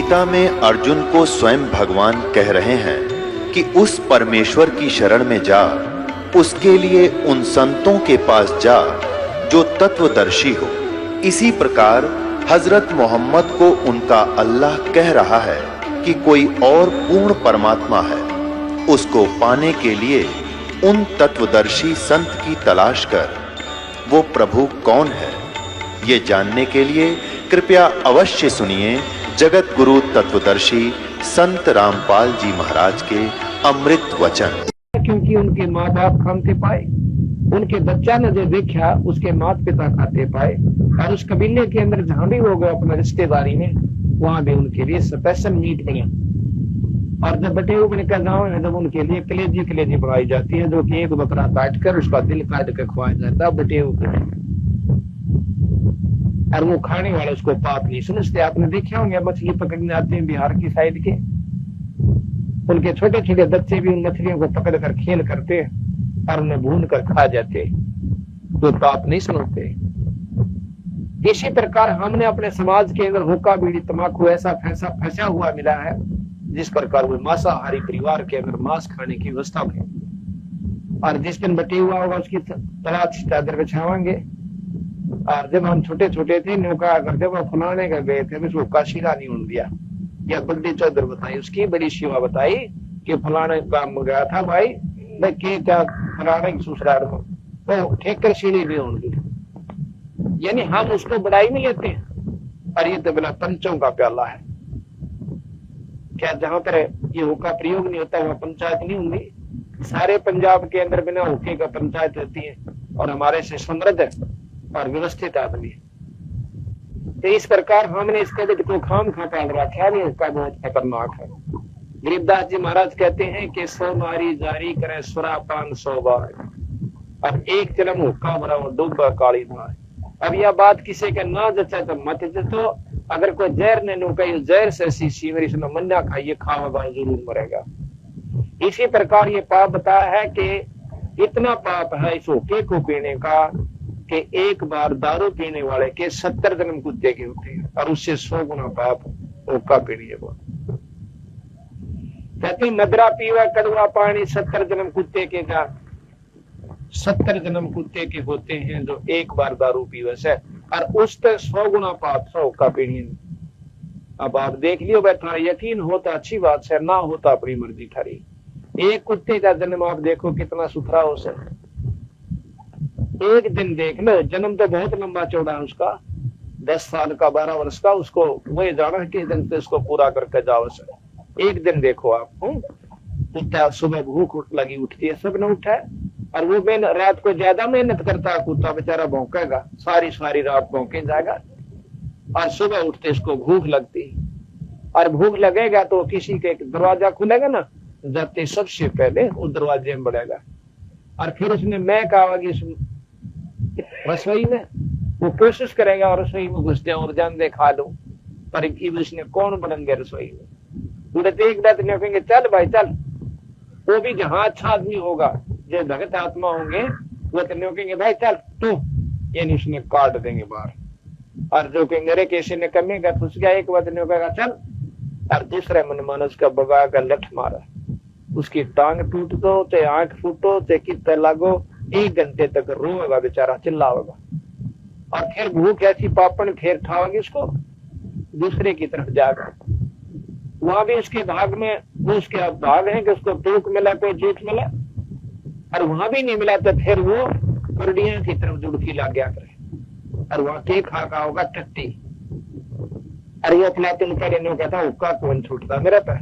गीता में अर्जुन को स्वयं भगवान कह रहे हैं कि उस परमेश्वर की शरण में जा, उसके लिए उन संतों के पास जा जो तत्वदर्शी हो। इसी प्रकार हजरत मोहम्मद को उनका अल्लाह कह रहा है कि कोई और पूर्ण परमात्मा है, उसको पाने के लिए उन तत्वदर्शी संत की तलाश कर। वो प्रभु कौन है, ये जानने के लिए कृपया अवश्य सुनिए जगत गुरु तत्वदर्शी संत रामपाल जी महाराज के अमृत वचन। क्योंकि उनके माँ बाप खाते पाए, उनके बच्चा ने जो देखा उसके माता पिता खाते पाए, और उस कबीले के अंदर जहां भी वो गए अपना रिश्तेदारी में, वहां भी उनके लिए स्पेशल मीट बने। और जब बटे हुए का गाँव है, जब उनके लिए कलेजी बनाई जाती है, जो कि एक बकरा काट कर उसका दिल काट कर खुआया जाता है बटे हुए, और वो खाने वाले उसको पाप नहीं समझते। आपने देखे होंगे मछली पकड़ने आते हैं बिहार की साइड के, उनके छोटे छोटे बच्चे भी उन मछलियों को पकड़ कर खेल करते हैं और उन्हें भून कर खा जाते, तो पाप नहीं समझते। इसी प्रकार हमने अपने समाज के अंदर हुक्का बीड़ी तंबाकू ऐसा फंसा हुआ मिला है, जिस प्रकार वो मांसाहारी परिवार के अंदर मांस खाने की व्यवस्था में, और जिस दिन बटे हुआ होगा उसकी तलाश चादर बिछावांगे। और जब हम छोटे छोटे थे नौका करते वो फलाने का गए थे, उसको काशीरा नहीं उड़ दिया, या बड्डी चादर बताई, उसकी बड़ी शिवा बताई कि फलाने काम गया था भाई, के क्या फलाने की ससुराल में तो ठेकर सीढ़ी भी उड़ गई। यानी हम उसको बड़ाई में लेते हैं, और ये तो बिना पंचों का प्याला है। क्या जहां पर ये हुक्का प्रयोग नहीं होता वहां पंचायत नहीं होंगी? सारे पंजाब के अंदर बिना हुक्के का पंचायत रहती है, और हमारे से समृद्ध और व्यवस्थित आदमी। तो इस प्रकार हमने इसके लिए को खाम खा पाल रखा है, इसका बहुत खतरनाक है। गरीबदास जी महाराज कहते हैं कि 100 मारी जारी करे सुरापान 100 बार, और एक चलम हुक्का भरा डूबा काली मार। अब यह बात किसी के ना जचा तो मत जचो, अगर कोई जहर ने नु कही जहर से शीशी मेरी सुनो मन्ना खाइए, खावा जरूर मरेगा। इसी प्रकार ये पाप बताया है कि इतना पाप है इस हुक्के को पीने का कि एक बार दारू पीने वाले के 70 जन्म कुत्ते के होते हैं, और उससे 100 गुना पाप हुक्का पीने को। कहते मदरा पीवा कड़वा पानी 70 जन्म कुत्ते के का 70 जन्म कुत्ते के होते हैं जो एक बार दारू पीवस है, और उस पर 100 गुना पाप 100 हुक्का पीनी। अब आप देख लियो बैठा, यकीन होता अच्छी बात है, ना होता अपनी मर्जी थारी। एक कुत्ते का जन्म आप देखो कितना सुथरा हो सके, एक दिन देख लो, जन्म तो बहुत लंबा चौड़ा है उसका, 10 साल का 12 वर्ष का, उसको वही जाना कि दिन से उसको पूरा करके जाओ सर। एक दिन देखो आप कुत्ता सुबह भूख लगी उठती है, सब ने उठा है, और वो मैं रात को ज्यादा मेहनत करता है कुत्ता बेचारा, भौंकेगा सारी रात भौंके जाएगा, और सुबह उठते इसको भूख लगती, और भूख लगेगा तो किसी के दरवाजा खुलेगा ना, जाते सबसे पहले उस दरवाजे में बढ़ेगा, और फिर उसने मैं कहा रसोई में वो कोशिश करेगा और रसोई में घुसते और जान दे खा लो, पर उसने कौन बढ़ेंगे रसोई में। उड़ते एक बात नहीं कहेंगे चल भाई चल, वो भी जहां अच्छा आदमी होगा जो भगत आत्मा होंगे वो तो नहीं कहेंगे भाई चल तू, यानी उसने काट देंगे बाहर। और जो कहेंगे अरे कैसे ने कमेगा तो उसका एक बात नहीं कहेगा चल, और दूसरे मन मानस का बगा का लठ मारा, उसकी टांग टूट दो चाहे आंख फूटो चाहे कितने लागो, 1 घंटे तक रोएगा बेचारा, चिल्लाएगा, और फिर भूख ऐसी पापन फिर ठाओगे उसको दूसरे की तरफ जाकर, वहां भी उसके भाग में वो उसके भाग है कि उसको टूक मिला कोई जीत मिला, और वहां भी नहीं मिला तो फिर वो करडिया की तरफ जुड़की लग गया करे, और वहां के खा होगा टट्टी। अरे ये खिलाते कहता हुक्का कौन छूटता मेरा पे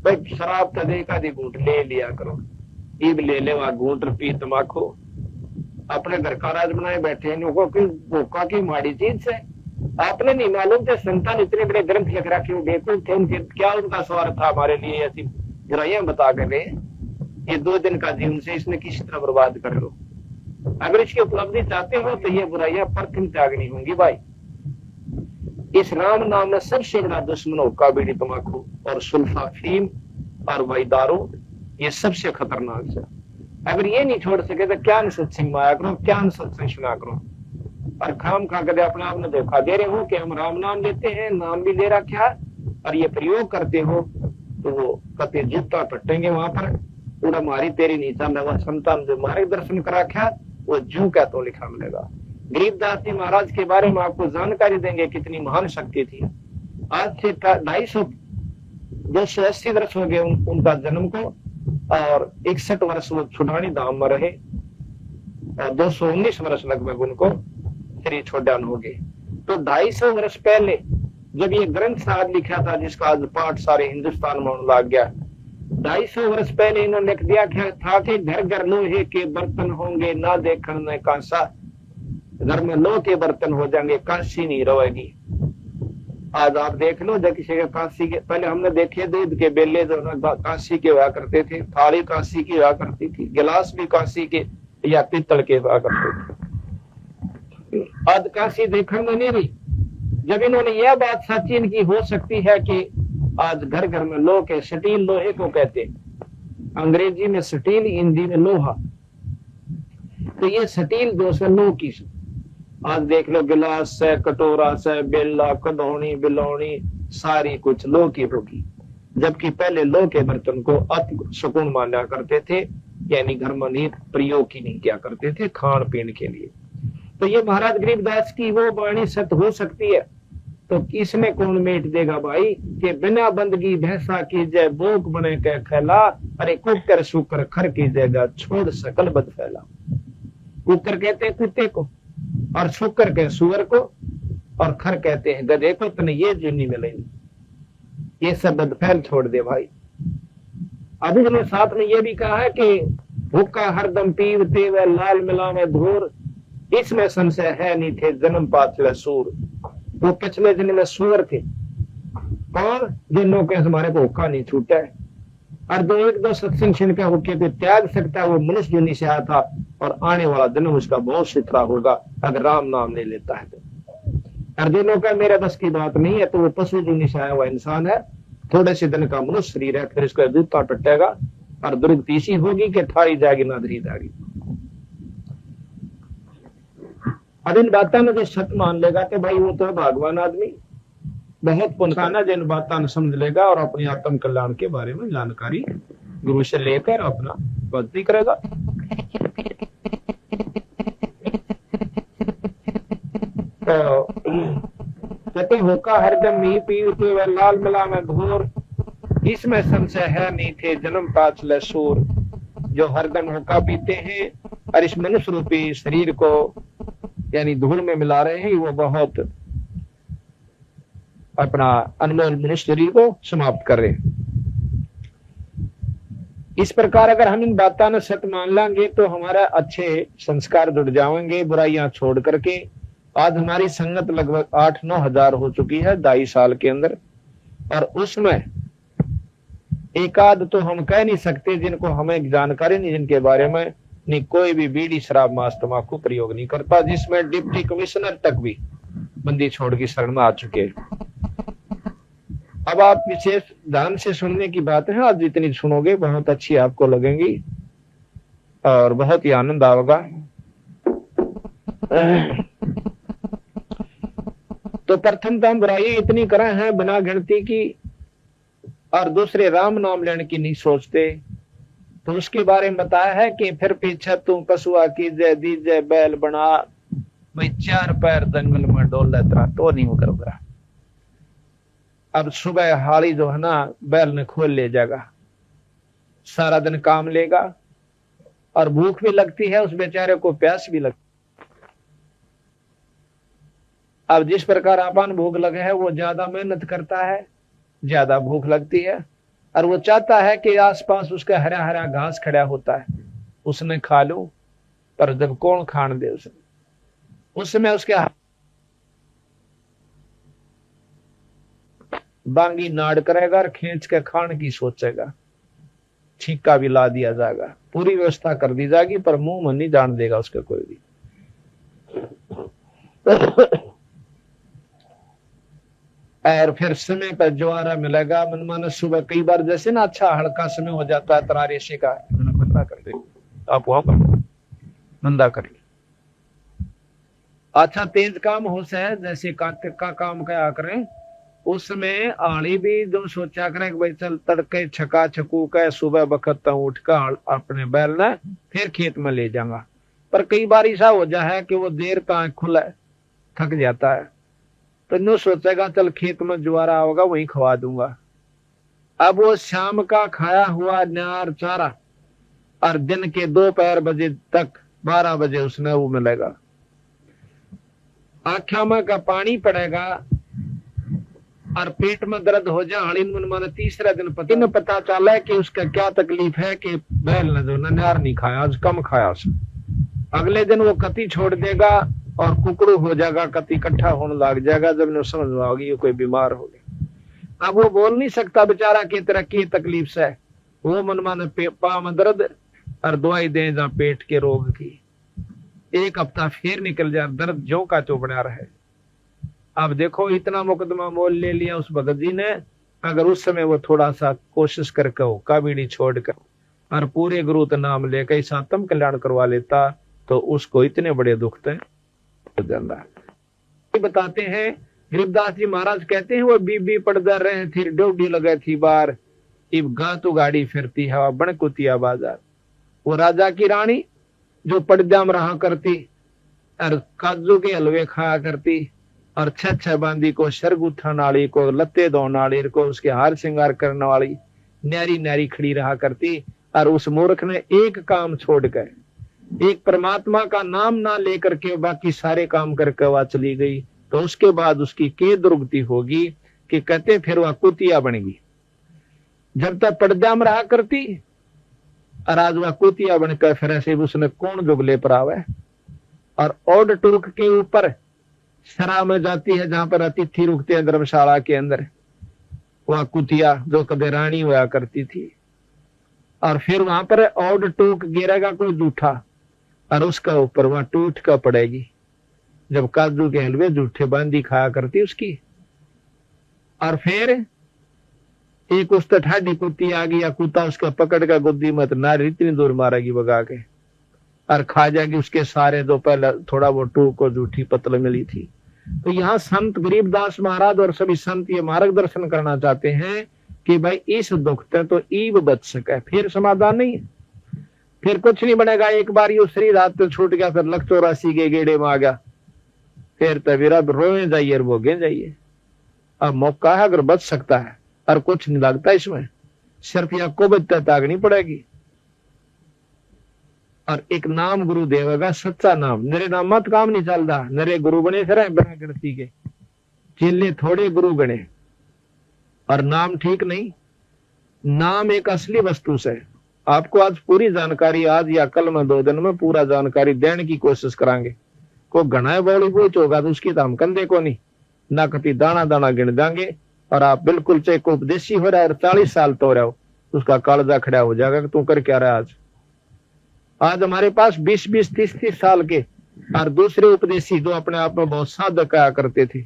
भाई, शराब तो देखा दी घूट ले लिया करो, ईब ले ले वहां घूट पी तमाकू, अपने घर का राज बनाए बैठे हैं, हुक्का की माड़ी चीज है। आपने नहीं मालूम थे संतान इतने बड़े ग्रंथ लिख रखे हो, बेकूफ थे, उनके क्या उनका स्वार्थ था हमारे लिए ऐसी बुराइयां बता कर रहे। ये 2 दिन का जीवन से इसने किसी तरह बर्बाद कर लो, अगर इसकी उपलब्धि चाहते हो तो ये बुराइयां परखम त्यागनी होंगी भाई। इस राम नाम में सबसे बड़ा दुश्मन हुक्का बीड़ी तंबाकू और सुल्फा फीम और वही दारू, ये सबसे खतरनाक है। अगर ये नहीं छोड़ सके तो क्या सत्संग में आया करो, क्या सत्संग सुना करो, और खाम खा कर अपने आप ने धोखा दे रहे हो कि हम राम नाम लेते हैं, नाम भी ले रखा और ये प्रयोग करते हो तो वो कते जूता पटेंगे वहां पर पूरा मारी तेरी नीचा लगा संतान जो मार्गदर्शन करा क्या वो जू क्या तो लिखा मिलेगा। गरीबदास जी महाराज के बारे में आपको जानकारी देंगे कितनी महान शक्ति थी। आज से 280 वर्ष हो गए उनका जन्म को और 61 वर्ष वो छुड़ानी धाम में रहे और 219 वर्ष लगभग उनको श्री छोड़ान हो गए। तो 250 वर्ष पहले जब ये ग्रंथ साहब लिखा था जिसका आज पाठ सारे हिंदुस्तान में होने लग गया, 250 वर्ष पहले इन्होंने लिख दिया था कि घर घर लोहे के बर्तन होंगे ना देखने में कांसा, घर में लोहे के बर्तन हो जाएंगे कांसी नहीं रहेगी। आज आप देख लो जब किसी के कांसी के पहले हमने देखे दूध के बेले जो कांसी के हुआ करते थे, थाली कांसी की हुआ करती थी, गिलास भी कांसी के या पीतल के हुआ करते थे। आज कांसी देखने में नहीं रही। जब इन्होंने यह बात सच्ची इनकी हो सकती है कि आज घर घर में लोहे के स्टील लोहे को कहते, अंग्रेजी में स्टील, हिंदी में लोहा, तो ये स्टील जो है लोह की। आज देख लो गिलास से, कटोरा से, बेला, कदौनी, बिलौनी सारी कुछ लोह की होगी, जबकि पहले लोह के बर्तन को अति सुकून माना करते थे, यानी घर में नहीं प्रयोग ही नहीं किया करते थे खान पीन के लिए। तो ये महाराज गरीबदास की वो वाणी सत्य हो सकती है तो इसमें कौन मेट देगा भाई कि बिना बंदगी भैंसा की जय बोक बने के खैला, अरे कुकर सुकर खर की जयगा छोड़ सकल बद फैला। कुकर कहते हैं कुत्ते को और शुकर के सुअर को और खर कहते हैं गधे को, तने ये जुनी मिलेगी, ये सब बदफैल छोड़ दे भाई। अभी हमने साथ में ये भी कहा है कि भूखा हरदम पीवते व लाल मिलावे धूर, इसमें संशय है नहीं थे जन्म पाछले सूर। वो पिछले जन्म में सूअर थे और जिनों के हमारे को हुक्का नहीं छूटा है और एक दो सत्संग क्षण का हुक्के पे त्याग सकता है, वो मनुष्य जुनी से आया था और आने वाला जन्म उसका बहुत सुथरा होगा अगर राम नाम नहीं लेता है तो। और जिनों का मेरे बस की बात नहीं है तो वो पशु जुनी से आया हुआ इंसान है, थोड़े से दिन का मनुष्य शरीर है, फिर इसका जूता टटेगा और दुर्गति ऐसी होगी कि थारी जाएगी ना धरी जाएगी। अब इन बातों में जो सत्य मान लेगा कि भाई वो तो है भगवान आदमी, बहुत पुनखाना जिन बातों समझ लेगा और अपने आत्म कल्याण के बारे में जानकारी गुरु से लेकर अपना भक्ति करेगा। तो कहते होका हरदम ही पीते व लाल मिला में घोर, इसमें संशय है नहीं थे जन्म पाछले सूर। जो हरदम होका पीते हैं और इस मनुष्य रूपी शरीर को यानी धूल में मिला रहे हैं, वो बहुत अपना अनमोल मनुष्य शरीर को समाप्त कर रहे हैं। इस प्रकार अगर हम इन बातों ने सत्य मान लेंगे तो हमारा अच्छे संस्कार जुड़ जाएंगे बुराइयां छोड़ करके। आज हमारी संगत लगभग 8-9 हजार हो चुकी है 2.5 साल के अंदर, और उसमें एकाध तो हम कह नहीं सकते जिनको हमें जानकारी नहीं, जिनके बारे में नहीं कोई भी बीड़ी शराब मांस तंबाकू प्रयोग नहीं करता, जिसमें डिप्टी कमिश्नर तक भी बंदी छोड़ की शरण में आ चुके। अब आप विशेष ध्यान से सुनने की बात है, आज जितनी सुनोगे बहुत अच्छी आपको लगेंगी और बहुत ही आनंद आएगा। तो प्रथम तो हम बुराई इतनी करें हैं बिना गिनती की और दूसरे राम नाम लेने की नहीं सोचते, तो उसके बारे में बताया है कि फिर पीछे तू कसुआ की जय दीजय बैल बना, भाई 4 पैर जंगल में डोल लेता तो नहीं होगा। अब सुबह हाली जो है ना बैल ने खोल ले जाएगा, सारा दिन काम लेगा और भूख भी लगती है उस बेचारे को, प्यास भी लगती। अब जिस प्रकार अपन भूख लगे है वो ज्यादा मेहनत करता है, ज्यादा भूख लगती है और वो चाहता है कि आसपास उसका हरा हरा घास खड़ा होता है उसने खा लो, पर जब कौन खान दे उस समय उसके बांगी नाड़ करेगा और खींच के खान की सोचेगा, छीका भी ला दिया जाएगा, पूरी व्यवस्था कर दी जाएगी, पर मुंह में नहीं जान देगा उसका कोई भी। और फिर समय पर ज्वारा मिलेगा मनमाना। सुबह कई बार जैसे ना अच्छा हल्का समय हो जाता है तरारे से का बंदा कर दे, आप वहां पर बंदा करिए। अच्छा तेज काम हो से जैसे कार्तिक का काम क्या करें उस समय आली भी जो सोचा करे कि भाई चल तड़के छका छकू के सुबह बखत उठ कर अपने बैल ने फिर खेत में ले जाऊंगा। पर कई बार ऐसा हो जाए कि वो देर का खुला थक जाता है, तो नो सोचेगा चल खेत में जुआरा होगा वहीं खवा दूंगा। अब वो शाम का खाया हुआ नार चारा और दिन के दोपहर बजे तक 12 बजे उसने वो मिलेगा, आँखों में का पानी पड़ेगा और पेट में दर्द हो जाए। मन तीसरा दिन पता चला कि उसका क्या तकलीफ है कि बैल ने जो नार नहीं खाया, आज कम खाया उसने। अगले दिन वो कति छोड़ देगा और कुकड़ू हो जाएगा, कति इकट्ठा होने लग जाएगा। जब ने समझ में आएगी कोई बीमार हो गया। अब वो बोल नहीं सकता बेचारा की तरह की तकलीफ से, वो मन माने पाँव में दर्द और दवाई दे जा पेट के रोग की। एक हफ्ता फिर निकल जाए, दर्द जो का तो बना रहे। अब देखो इतना मुकदमा मोल ले लिया उस भगत जी ने। अगर उस समय वो थोड़ा सा कोशिश करके हो काबीड़ी छोड़कर और पूरे गुरु का नाम लेकर इस आत्म कल्याण करवा लेता तो उसको इतने बड़े दुख थे बताते हैं। गरीबदास जी महाराज कहते हैं वो बीबी पड़दा रहे थी, ड्यूटी लगे थी बार, इब गातु गाड़ी फिरती हवा बनकुतिया बाजार। वो राजा की रानी जो पर्दा में रहा करती और काजू के हलवे खाया करती और छह बांदी को शरगुथा नाली को लत्ते दो नाली को उसके हार श्रृंगार करने वाली न्यारी न्यारी खड़ी रहा करती। और उस मूर्ख ने एक काम छोड़कर, एक परमात्मा का नाम ना लेकर के बाकी सारे काम करके वह चली गई, तो उसके बाद उसकी के दुर्गति होगी कि कहते फिर वह कुतिया बनेगी। जब तक पर्दा में रहा करती और आज वह कुतिया बनकर फिर ऐसे उसने कौन जुगले पर आवे। और ओड टूक के ऊपर शराब में जाती है जहां पर अतिथि रुकते हैं धर्मशाला के अंदर, वह कुतिया जो कदे रानी हुआ करती थी। और फिर वहां पर ओड टूक गिरेगा कोई जूठा और उसका ऊपर वहां टूट का पड़ेगी। जब काजू के हलवे जूठे बांदी खाया करती उसकी। और फिर एक उस ठाडी कुत्ती आ गई या कुत्ता उसका पकड़ का गुद्दी मत नारी इतनी दूर मारेगी भगा के और खा जाएगी उसके सारे जो पहले थोड़ा वो टूक को जूठी पतल मिली थी। तो यहाँ संत गरीबदास महाराज और सभी संत ये मार्गदर्शन करना चाहते हैं कि भाई इस दुख से तो ईब बच सके, फिर समाधान नहीं है, फिर कुछ नहीं बनेगा। एक बार ये शरीर हाथ तो छूट गया, फिर लख 84 के गेड़े में आ गया, फिर तबीर अब रोए जाइए और भोगे जाइए। अब मौका है अगर बच सकता है और कुछ नहीं लगता इसमें, सिर्फ या को बचता तागनी पड़ेगी। और एक नाम गुरु देवेगा, सच्चा नाम। नरे नाम मत काम नहीं चलता, नरे गुरु बने फिर बिना गिनती के, चेले थोड़े गुरु गणे। और नाम ठीक नहीं, नाम एक असली वस्तु से। आपको आज पूरी जानकारी, आज या कल में 2 दिन में पूरा जानकारी देने की कोशिश करांगे। को घना बौली बोच होगा तो उसकी तो हम कंधे को नहीं ना कभी दाना दाना गिन देंगे। और आप बिल्कुल चाहे को उपदेशी हो रहा है 40 साल तो रहो, उसका कालजा खड़ा हो जाएगा कि तू कर क्या रहा है। आज हमारे पास 20-20, 30-30 साल के और दूसरे उपदेशी जो अपने आप में बहुत साधक आया करते थे।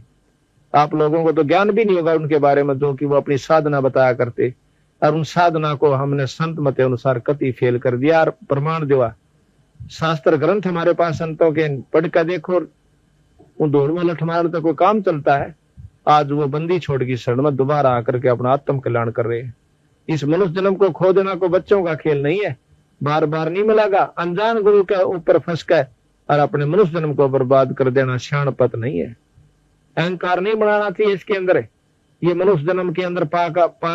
आप लोगों को तो ज्ञान भी नहीं होगा उनके बारे में, जो कि वो अपनी साधना बताया करते। और उन साधना को हमने संत मत अनुसार कति फेल कर दिया और प्रमाण दिया। शास्त्र ग्रंथ हमारे पास संतों के पढ़ कर देखो, उन दौड़ में लठ मार तो कोई काम चलता है। आज वो बंदी छोड़ की शरण में दोबारा आकर के अपना आत्म कल्याण कर रहे हैं। इस मनुष्य जन्म को खो देना को बच्चों का खेल नहीं है, बार बार नहीं मिलेगा। अनजान गुरु के ऊपर फंस कर और अपने मनुष्य जन्म को बर्बाद कर देना शानपत नहीं है। अहंकार नहीं बनाना चाहिए इसके अंदर। ये मनुष्य जन्म के अंदर पा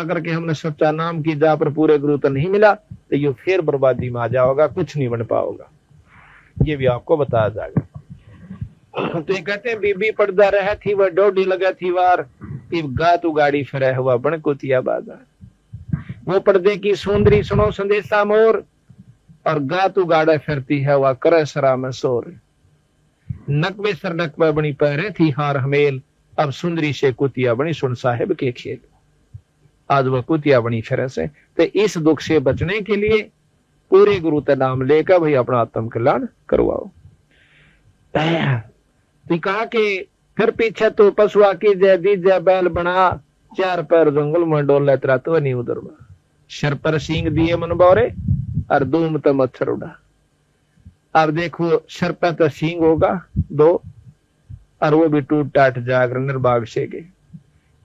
करके हमने सच्चा नाम की जा पर पूरे गुरु तो नहीं मिला, तो ये फिर बर्बादी में आ जाओगा, कुछ नहीं बन पाओगा। ये भी आपको बताया जाएगा। तो ये कहते हैं बीबी पर्दा रह थी वह डोडी लगा थी वार, इब गातु गाड़ी फिर हुआ बनकुतिया बाजार। वो पर्दे की सुंदरी सुनो संदेशा मोर, और गातु गाड़ा फिरती है वह करे सरा में सोर। नकवे सर नकवा बनी पहरे थी हार हमेल, अब सुंदरी से कुतिया बनी सुन साहेब के खेल। आज वह कुतिया बनी फिर से। तो इस दुख से बचने के लिए पूरे गुरु का नाम लेकर भाई अपना आत्म कल्याण करवाओ। तो कहा कि फिर पीछे तो पशुआ की जय दी जय बैल बना, 4 पैर जंगल में डोल तेरा तो नहीं उधर। सर पर सींग दिए मन बोरे और दूम तो मच्छर उड़ा। अब देखो सर पे तो सींग होगा 2 और वो भी टूट टाट जाकर निर्भाग से गए।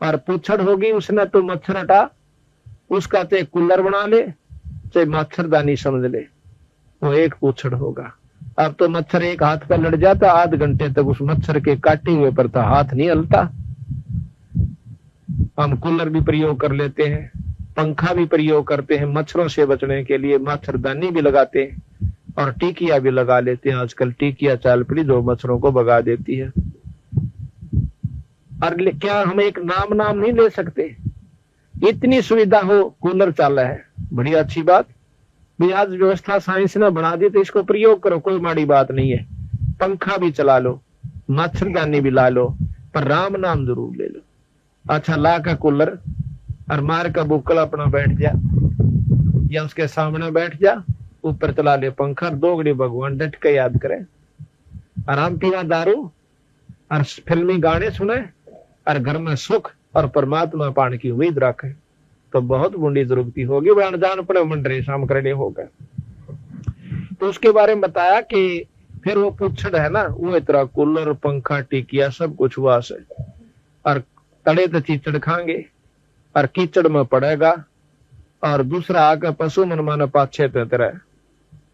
और पूछड़ होगी उसने तो मच्छर हटा, उसका चाहे कूलर बना ले चाहे मच्छरदानी समझ ले, वो एक पूछड़ होगा। अब तो मच्छर एक हाथ पर लड़ जाता, आध घंटे तक उस मच्छर के काटे हुए पर तो हाथ नहीं हलता। हम कूलर भी प्रयोग कर लेते हैं, पंखा भी प्रयोग करते हैं मच्छरों से बचने के लिए, मच्छरदानी भी लगाते हैं और टिकिया भी लगा लेते हैं। आजकल टिकिया चाल पड़ी जो मच्छरों को भगा देती है। और क्या हम एक नाम नहीं ले सकते? इतनी सुविधा हो, कूलर चाला है, बड़ी अच्छी बात भी। आज व्यवस्था साइंस ने बना दी तो इसको प्रयोग करो, कोई माड़ी बात नहीं है। पंखा भी चला लो, मच्छरदानी भी ला लो, पर राम नाम जरूर ले लो। अच्छा, ला का कूलर और मार का बुक्कल अपना बैठ जा, या उसके सामने बैठ जा, ऊपर चला ले पंखा, दो घड़ी भगवान डट के याद करे, आराम पीना दारू और फिल्मी गाने सुने और घर में सुख और परमात्मा पाने की उम्मीद रखे, तो बहुत बूंदी जरूरती होगी। वह अनजान पड़े मंडरे शाम करने होगा। तो उसके बारे में बताया कि फिर वो पूछड़ है ना, वो इतना कूलर पंखा टिकिया सब कुछ हुआ से, और तड़े तो कीचड़ खाएंगे और कीचड़ में पड़ेगा, और दूसरा आकर पशु मन माना पाछे पे तरह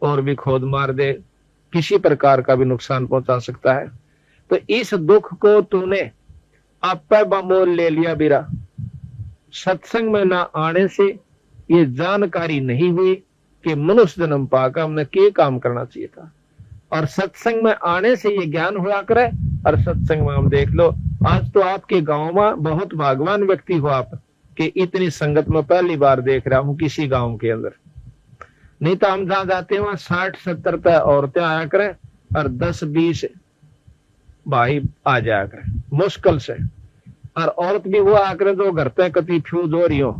और भी खोद मार दे, किसी प्रकार का भी नुकसान पहुंचा सकता है। तो इस दुख को तूने आप बमोल ले लिया बीरा। सत्संग में ना आने से ये जानकारी नहीं हुई कि मनुष्य जन्म पाकर हमने क्या काम करना चाहिए था, और सत्संग में आने से ये ज्ञान हुआ करे। और सत्संग में हम देख लो, आज तो आपके गांव में बहुत भाग्यवान व्यक्ति हो आप कि इतनी संगत में पहली बार देख रहा हूं किसी गांव के अंदर। नहीं तो हम जहां जाते हैं वहां 60-70 पे औरतें आया करें और 10-20 भाई आ जाया करें मुश्किल से। और औरत भी वो आकर जो घर पे कति फ्यूज हो रही हो,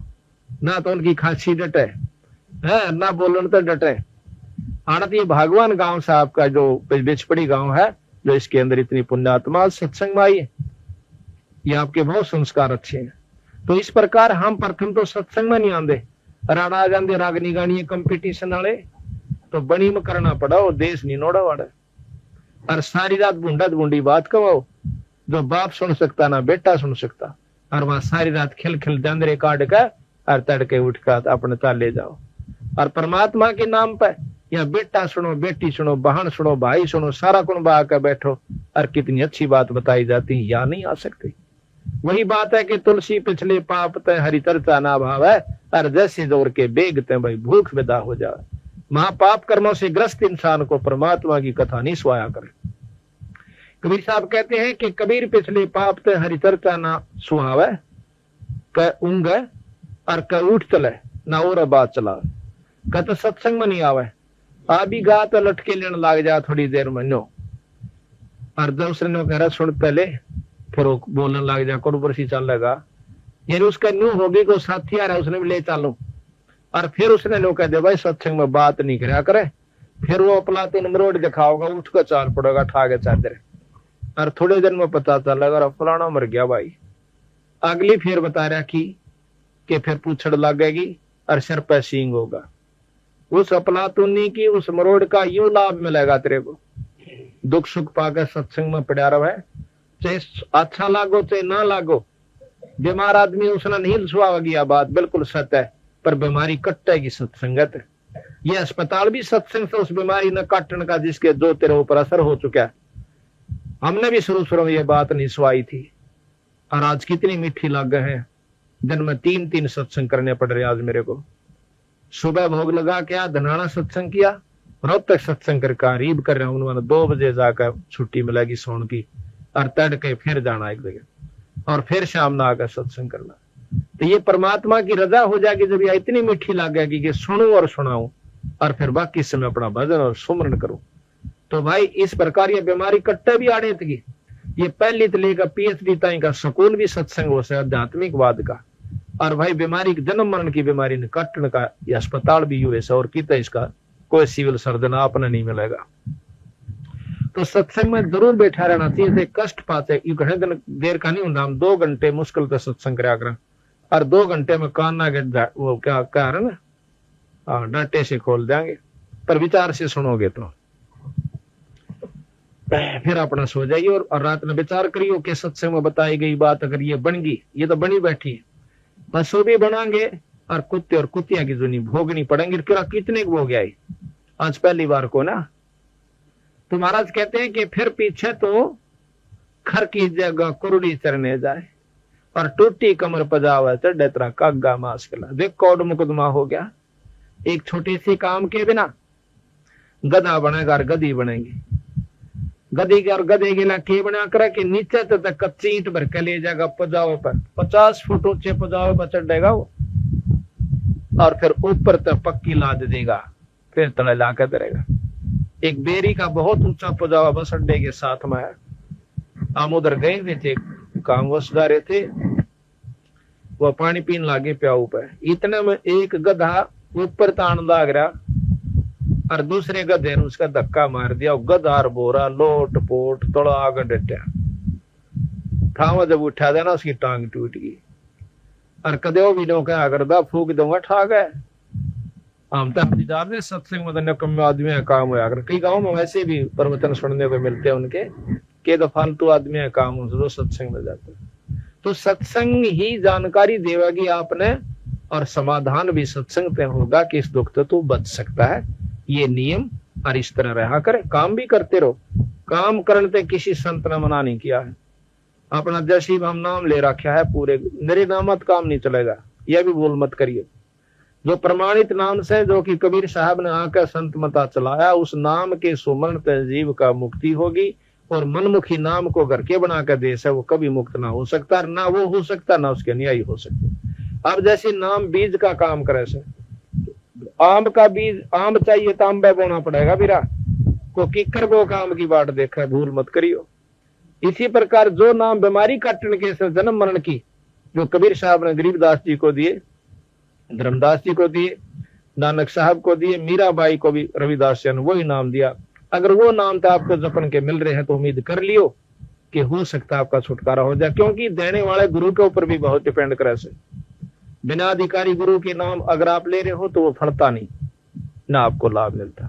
ना तो उनकी खांसी डटे है ना बोलन तो डटे। आनत ये भगवान गांव साहब का जो बिचपड़ी गांव है, जो इसके अंदर इतनी पुण्यात्मा सत्संग में आई है, ये आपके बहुत संस्कार अच्छे हैं। तो इस प्रकार हम प्रथम तो सत्संग में नहीं आंदे, राणा आ जाते रागनी गानी कंपटीशन वाले, तो बनी में करना पड़ा, वो देश नहीं नोड़ा वाड़ा। और सारी रात बूंदा बूंदी बात कमाओ, जो बाप सुन सकता ना बेटा सुन सकता, और वहां सारी रात खिल खिल दंदरे काट कर और तड़के उठ कर अपने चाले जाओ। और परमात्मा के नाम पर या बेटा सुनो, बेटी सुनो, बहन सुनो, भाई सुनो, सारा कुनबा आकर बैठो, और कितनी अच्छी बात बताई जाती है, या नहीं आ सकती। वही बात है कि तुलसी पिछले पाप तय हरि चर्चा ना भाव है, और जैसे जोर के बेग तय भाई भूख विदा हो जाए। महापाप कर्मों से ग्रस्त इंसान को परमात्मा की कथा नहीं सुहाया करे। कबीर साहब कहते हैं कि कबीर पिछले पाप तय हरि चर्चा ना सुहावे, क ऊंग और क उठ चले ना और बात चला, क तो सत्संग में नहीं आवे, आ भी गा तो लटके लेने लग जा थोड़ी देर में नो, और दूसरे कह रहा सुन पहले, फिर वो बोलने लग जा कुर्बरसी चलेगा, यानी उसका न्यू होगी को साथी आ रहा है उसने भी ले चालू। और फिर उसने लोग कह दे भाई सत्संग में बात नहीं करा करे, फिर वो अपना 3 मिनट दिखाओगा, उठ कर चाल पड़ेगा ठागे चादर, और थोड़े दिन में पता चलेगा फलाना मर गया भाई। अगली फिर बता रहा कि फिर पूछड़ लगेगी और सिर पे सींग होगा। उस अपलातुनी की उस मरोड़ का यूं लाभ मिलेगा तेरे को, दुख सुख पाकर सत्संग में पड़ा रहा है, चाहे अच्छा लागो चाहे ना लागो। बीमार आदमी उसने नहीं सुहा गया, बात बिल्कुल सत्य है, पर बीमारी कटेगी सत्संगत। ये अस्पताल भी सत्संग से उस बीमारी न काटने का जिसके जो तेरे ऊपर असर हो चुका है। हमने भी शुरू में ये बात नहीं सुहाई थी, और आज कितनी मीठी लाग है। दिन में 3-3 सत्संग करने पड़ रहे आज मेरे को। सुबह भोग लगा के धनाना सत्संग किया, रोहतक सत्संग कर करीब कर रहा हूं, उन्होंने 2 बजे जाकर छुट्टी मिलेगी सोन की, और तड़के फिर जाना एक जगह, और फिर शाम में आकर सत्संग करना। तो ये परमात्मा की रजा हो जाएगी जब यह इतनी मीठी लगेगी कि सुनूं और सुनाऊं, और फिर बाकी समय अपना भजन और सुमरण करूं। तो भाई इस प्रकार ये बीमारी कट्टे भी आड़े थी। ये पहली तो लेकर PhD ताई का स्कूल भी सत्संग हो से आध्यात्मिकवाद का, और भाई बीमारी जन्म मरण की बीमारी ने काटने का ये अस्पताल भी यूएस और कितना इसका कोई सिविल सर्जन आपने नहीं मिलेगा। तो सत्संग में जरूर बैठा रहना चाहिए। कष्ट पाते घने दिन देर का नहीं होता, हम 2 घंटे मुश्किल से सत्संग करा करें, और 2 घंटे में कान ना वो क्या कह रहे ना डांटे से खोल देंगे, पर विचार से सुनोगे तो। फिर अपना सो जाइए और रात में विचार करियो कि सत्संग में बताई गई बात अगर ये बन गई, ये तो बनी बैठी है, पशु भी बनाएंगे और कुत्ते और कुतिया की जुनी भोगनी पड़ेंगे। कितने भोग आई आज पहली बार को ना। तो महाराज कहते हैं कि फिर पीछे तो खर की जगह कुरुड़ी चरने जाए और टूटी कमर पजावा चढ़े तरह कागा मास्कला। देख कौड़ मुकदमा हो गया। एक छोटी सी काम के बिना गधा बनेगा और गधी बनेगी। गधी और गधे के के बना कर के नीचे तो तक कच्ची ईंट भर के ले जाएगा पजावे पर, 50 फुट ऊंचे पजावे पर चढ़ेगा वो, और फिर ऊपर तक पक्की लाद देगा, फिर तले ला कर दरेगा। एक बेरी का बहुत ऊंचा पजावा बस अड्डे के साथ में है। हम उधर गए हुए थे, काम वो सुधा रहे थे, वो पानी पीने लागे प्याऊ पे। इतने में एक गधा ऊपर तान लाग रहा और दूसरे गधे ने उसका धक्का मार दिया। गधा बोरा लोट पोट थोड़ा आगे डटा था, जब उठा देना उसकी टांग टूट गई। और कदे वो भी नो क्या करदा फूक दूंगा ठा गए। हम तो जाते सत्संग में कम आदमी काम होया कर। कई गाँव में वैसे भी प्रवचन सुनने को मिलते हैं उनके के तो फालतू आदमी है काम जो सत्संग में जाते। तो सत्संग ही जानकारी देवेगी आपने, और समाधान भी सत्संग पे होगा कि इस दुख तो तू बच सकता है, ये नियम और इस तरह रहा करे। काम भी करते रहो, काम करने ते किसी संत ने मना नहीं किया है। अपना जैसी हम नाम ले रखा है पूरे, मेरे नामत काम नहीं चलेगा, यह भी भूल मत करिए। जो प्रमाणित नाम से, जो कि कबीर साहब ने आकर संत मता चलाया, उस नाम के सुमरण ते जीव का मुक्ति होगी। और मनमुखी नाम को घर के बनाकर देश है, वो कभी मुक्त ना हो सकता, ना वो हो सकता, ना उसके न्यायी हो सकते। अब जैसे नाम बीज का काम करे से, आम का बीज आम चाहिए तो आंबे बोना पड़ेगा बिरा को किकर को काम की बाट देखा, भूल मत करियो। इसी प्रकार जो नाम बीमारी काटने के से जन्म मरण की, जो कबीर साहब ने गरीबदास जी को दिए, धर्मदास जी को दिए, नानक साहब को दिए, मीराबाई को भी रविदास जी ने वही नाम दिया। अगर वो नाम तो आपको जपन के मिल रहे हैं तो उम्मीद कर लियो कि हो सकता है आपका छुटकारा हो जाए। क्योंकि देने वाले गुरु के ऊपर भी बहुत डिपेंड करे से। बिना अधिकारी गुरु के नाम अगर आप ले रहे हो तो वो फलता नहीं, ना आपको लाभ मिलता।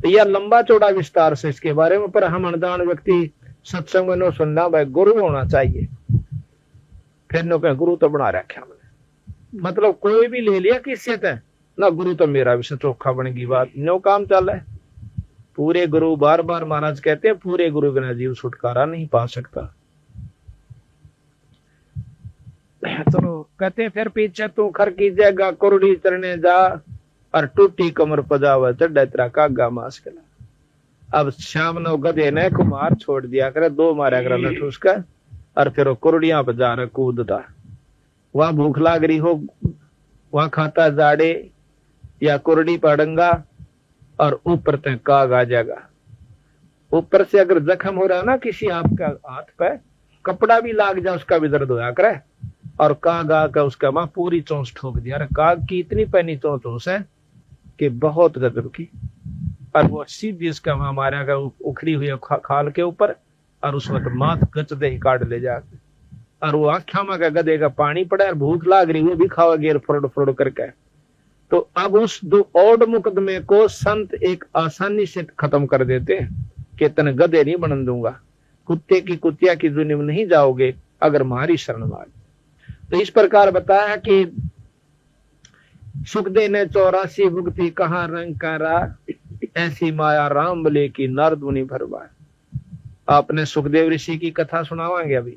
तो यह लंबा चौड़ा विस्तार से इसके बारे में, पर हम अनजान व्यक्ति सत्संग में नो सुनना, भाई गुरु होना चाहिए। फिर नो कह गुरु तो बना रखा मैंने, मतलब कोई भी ले लिया किससे तय ना, गुरु तो मेरा विषय चोखा बनेगी बात, नो काम चल है। पूरे गुरु, बार बार महाराज कहते हैं, पूरे गुरु बिना जीव छुटकारा नहीं पा सकता। चलो कहते हैं फिर पीछे तू खर की जगह कुरुड़ी चरने जा और टूटी कमर पजावा चढ़े तेरा कागा मास्कला। अब शाम ने गधे ने कुमार छोड़ दिया करे, 2 मारा कर लठ उसका, और फिर वो कुरुड़ियां पर जा रहे कूदता। वहां भूख लाग रही हो, वहां खाता जाड़े या कुरुड़ी पड़ंगा, और ऊपर तक काग आ जाएगा। ऊपर से अगर जख्म हो रहा है ना किसी आपका हाथ पे, कपड़ा भी लाग जाए उसका भी दर्द होया करे, और काग आकर उसका मां पूरी चोंच ठोक दिया। काग की इतनी पैनी चोंच है कि बहुत गजब की, और वो सीधी उसका मां मारा उखड़ी हुई खाल के ऊपर, और उस वक्त माथ गच दे काट ले जाते। और वो आख्या में का गधे का पानी पड़ा और भूख लाग रही, वो भी खावा गेर फरोड़ करके। तो अब उस ओड मुकदमे को संत एक आसानी से खत्म कर देते हैं कि तन गधे नहीं बन दूंगा, कुत्ते की कुतिया की जुनी में नहीं जाओगे अगर हमारी शरण मार। तो इस प्रकार बताया कि सुखदेव ने 84 भुगती कहा रंग करा, ऐसी माया राम बले की नारद मुनि भरवाए। आपने सुखदेव ऋषि की कथा सुनावांगे अभी।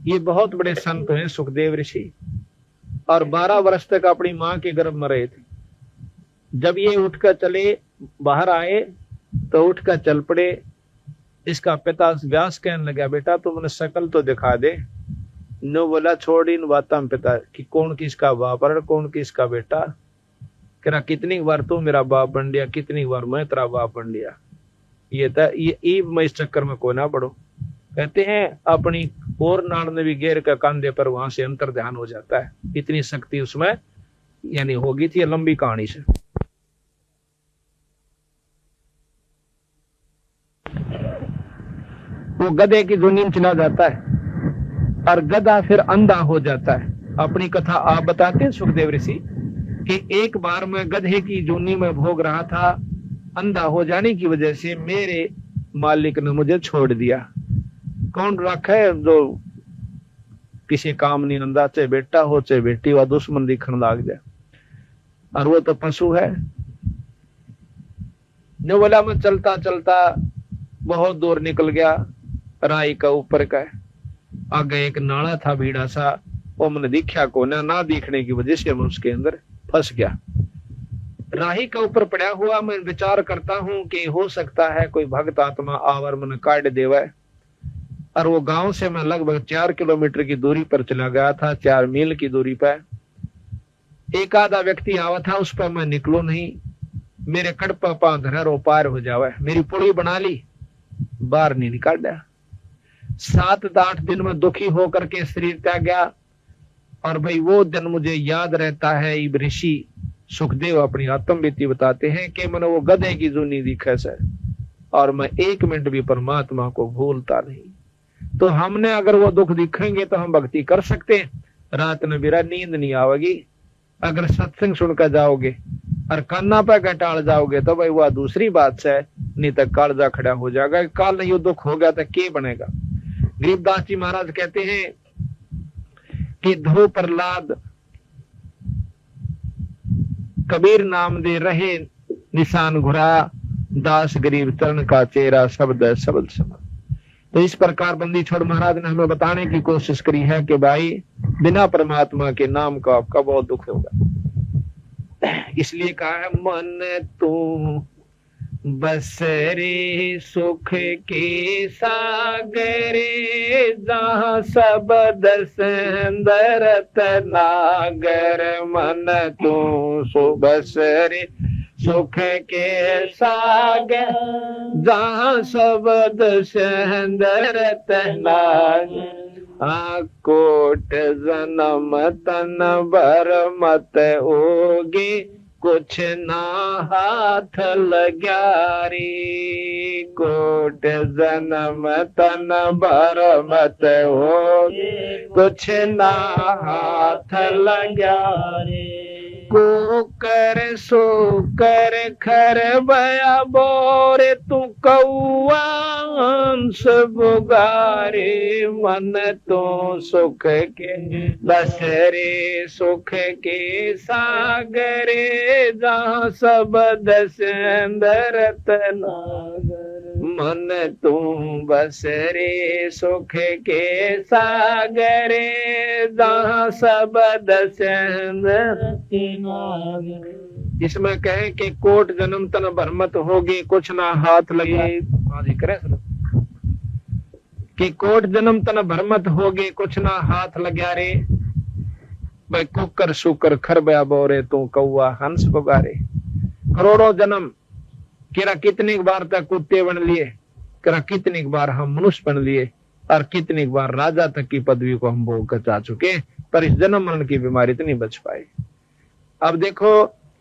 ये बहुत बड़े संत हैं सुखदेव ऋषि, और 12 वर्ष तक अपनी मां के गर्भ में रहे थे। जब ये उठकर चले बाहर आए तो उठकर चल पड़े। इसका पिता व्यास कहने लगा, बेटा तुमने शकल तो दिखा दे। नो बोला छोड़ इन बातों में पिता कि कौन किसका बाप और कौन किसका बेटा। कह कितनी बार तू मेरा बाप बन लिया, कितनी बार मैं तेरा बाप बन लिया। ये मैं इस चक्कर में को ना पड़ो। कहते हैं अपनी और नाड़ ने भी गेर का कांधे पर, वहां से अंतर ध्यान हो जाता है। इतनी शक्ति उसमें यानी होगी थी। लंबी कहानी से वो गधे की धुनी में चला जाता है और गधा फिर अंधा हो जाता है। अपनी कथा आप बताते हैं सुखदेव ऋषि कि एक बार मैं गधे की जूनी में भोग रहा था। अंधा हो जाने की वजह से मेरे मालिक ने मुझे छोड़ दिया। कौन रखा है जो किसी काम नहीं आंदा, चाहे बेटा हो चाहे बेटी हो, दुश्मन दिखने लाग जाए, और वो तो पशु है। जो बोला मैं चलता चलता बहुत दूर निकल गया, राई का ऊपर का आगे एक नाला था भीड़ा सा, वो मैंने दिखा को ना दिखने की वजह से मैं उसके अंदर फंस गया। राही का ऊपर पड़ा हुआ मैं विचार करता हूं कि हो सकता है कोई भक्त आत्मा आवर मन काट देवा। और वो गांव से मैं लगभग 4 किलोमीटर की दूरी पर चला गया था, 4 मील की दूरी पर। एक आधा व्यक्ति आवा था, उस पर मैं निकलो नहीं, मेरे कड़पा पांधर रो पार हो जावे। मेरी पुड़ी बना ली, बाहर नहीं निकाला। 7-8 दिन में दुखी होकर के शरीर त्याग गया। और भाई वो दिन मुझे याद रहता है। इब ऋषि सुखदेव अपनी आत्मबीती बताते हैं कि मैंने वो गधे की जूनी दिखा से, और मैं 1 मिनट भी परमात्मा को भूलता नहीं। तो हमने अगर वो दुख दिखेंगे तो हम भक्ति कर सकते हैं। रात में मेरा नींद नहीं आवेगी। अगर सत्संग सुनकर जाओगे और कान्ना पे कटाल जाओगे तो भाई वह दूसरी बात है, नहीं तो कालजा खड़ा हो जाएगा। काल ये दुख हो गया तो क्या बनेगा। गरीबदास जी महाराज कहते हैं कि धो प्रहलाद कबीर नाम दे रहे निशान घुरा, दास गरीब चरण का चेहरा शब्द शब्द शब्द। तो इस प्रकार बंदी छोड़ महाराज ने हमें बताने की कोशिश करी है कि भाई बिना परमात्मा के नाम का आपका बहुत दुख होगा। इसलिए कहा है मन तू बस रे सुख के सागरे, जहाँ सब दरत नागर। मन तू बस रे सुख के सागर, जहाँ सब दरत नागर। कोट जन्म तन भर मत होगी, कुछ ना हाथ लग्या रे। कोट जन्म तन भर मत हो, कुछ ना हाथ लग्या रे। को कर सो कर खर बया बोरे, तू कौआ हंस बुगारे। मन तो सुख के बस रे सुख के सागरे, जहाँ सब दरत नागर। मन तू बस रे सुख के सागरे, जहाँ सब दरत नागर। इसमें कहे कि कोट जन्म तन भरमत होगी, कुछ ना हाथ लगे। कि कोट जन्म तन भरमत होगे, कुछ ना हाथ लग्या रे। भाई कुकर शुकर खरबया बोरे, तू कौआ हंस पुकारे। करोड़ों जन्म किरा कितनी बार तक कुत्ते बन लिए, किरा कितनी बार हम मनुष्य बन लिए, और कितनी बार राजा तक की पदवी को हम भोग कर जा चुके, पर इस जन्म मरण की बीमारी तो नहीं बच पाई। अब देखो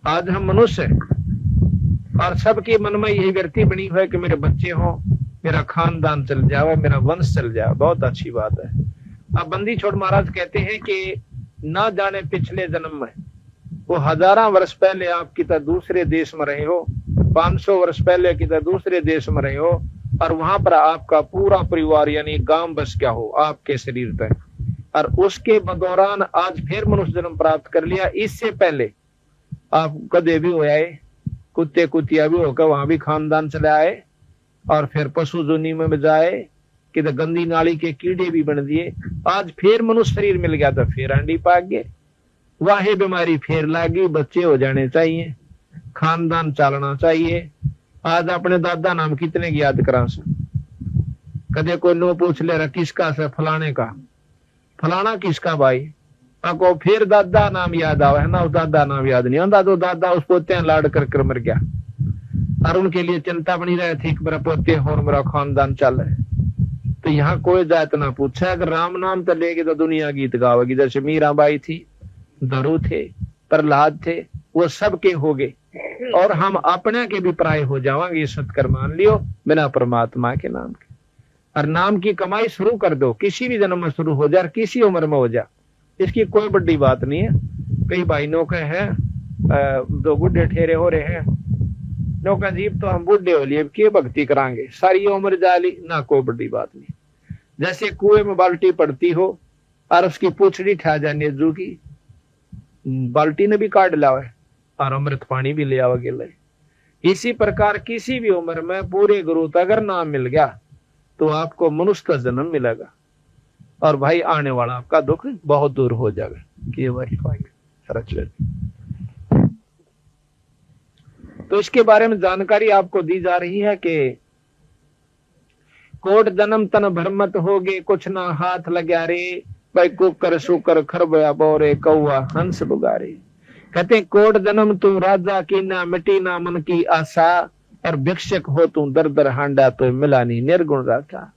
आज हम मनुष्य और सबके मन में यही व्यक्ति बनी हुई है कि मेरे बच्चे हों, मेरा खानदान चल जाए, मेरा वंश चल जाए, बहुत अच्छी बात है। अब बंदी छोड़ महाराज कहते हैं कि ना जाने पिछले जन्म में वो 1000 वर्ष पहले आप कितना दूसरे देश में रहे हो, 500 वर्ष पहले कितना दूसरे देश में रहे हो, और वहां पर आपका पूरा परिवार यानी गांव बस गया हो आपके शरीर पर, और उसके दौरान आज फिर मनुष्य जन्म प्राप्त कर लिया। इससे पहले आप गधे भी हो आए, कुत्ते कुतिया भी होकर वहां भी खानदान चले आए, और फिर पशु जोनी में जाए कि तो गंदी नाली के कीड़े भी बन दिए। आज फिर मनुष्य शरीर मिल गया तो फिर अंडी पाक गए, वाहे बीमारी फिर लागी। बच्चे हो जाने चाहिए, खानदान चलना चाहिए। आज अपने दादा नाम कितने की याद करा से, कदे कोई नो पूछ ले रहा किसका से, फलाने का। फलाना किसका भाई, को फिर दादा नाम याद आवा है ना, उस दादा नाम याद नहीं आता। तो दादा उस पोते लाड कर मर गया, और उनके लिए चिंता बनी रहे थी कि मेरा पोते और मेरा खानदान चल है। तो यहाँ कोई जात ना पूछा, अगर राम नाम तो लेगी तो दुनिया गीत गावेगी। जैसे मीराबाई थी, धरू थे, प्रहलाद थे, वो सबके हो गए, और हम अपने के भी प्राय हो जाएंगे। ये सत्कर मान लियो बिना परमात्मा के नाम के। और नाम की कमाई शुरू कर दो, किसी भी जन्म में शुरू हो जाए, किसी उम्र में हो जाए, इसकी कोई बड़ी बात नहीं है। कई भाइयों के हैं 2 बुढ़े ठहरे हो रहे हैं, नौका जीप तो हम बूढ़े हो लिए के भक्ति करांगे, सारी उम्र जाली ना, कोई बड़ी बात नहीं। जैसे कुएं में बाल्टी पड़ती हो और उसकी पूछड़ी ठा जाने जू की, बाल्टी ने भी काट लावे और अमृत पानी भी ले आओगे ले। इसी प्रकार किसी भी उम्र में पूरे गुरु तक अगर नाम मिल गया तो आपको मनुष्य का जन्म मिलेगा और भाई आने वाला आपका दुख बहुत दूर हो जाएगा। कि भाई तो इसके बारे में जानकारी आपको दी जा रही है कि कोट जन्म तन भ्रमत होगे, कुछ ना हाथ लग्या रे, भाई कुकर सुकर खरबया बोरे, कौआ हंस बुगारे। कहते कोट जन्म तू राजा की ना, मिटी ना मन की आशा, और भिक्षक हो तू दर दर हांडा, तो मिला नहीं निर्गुण राजा।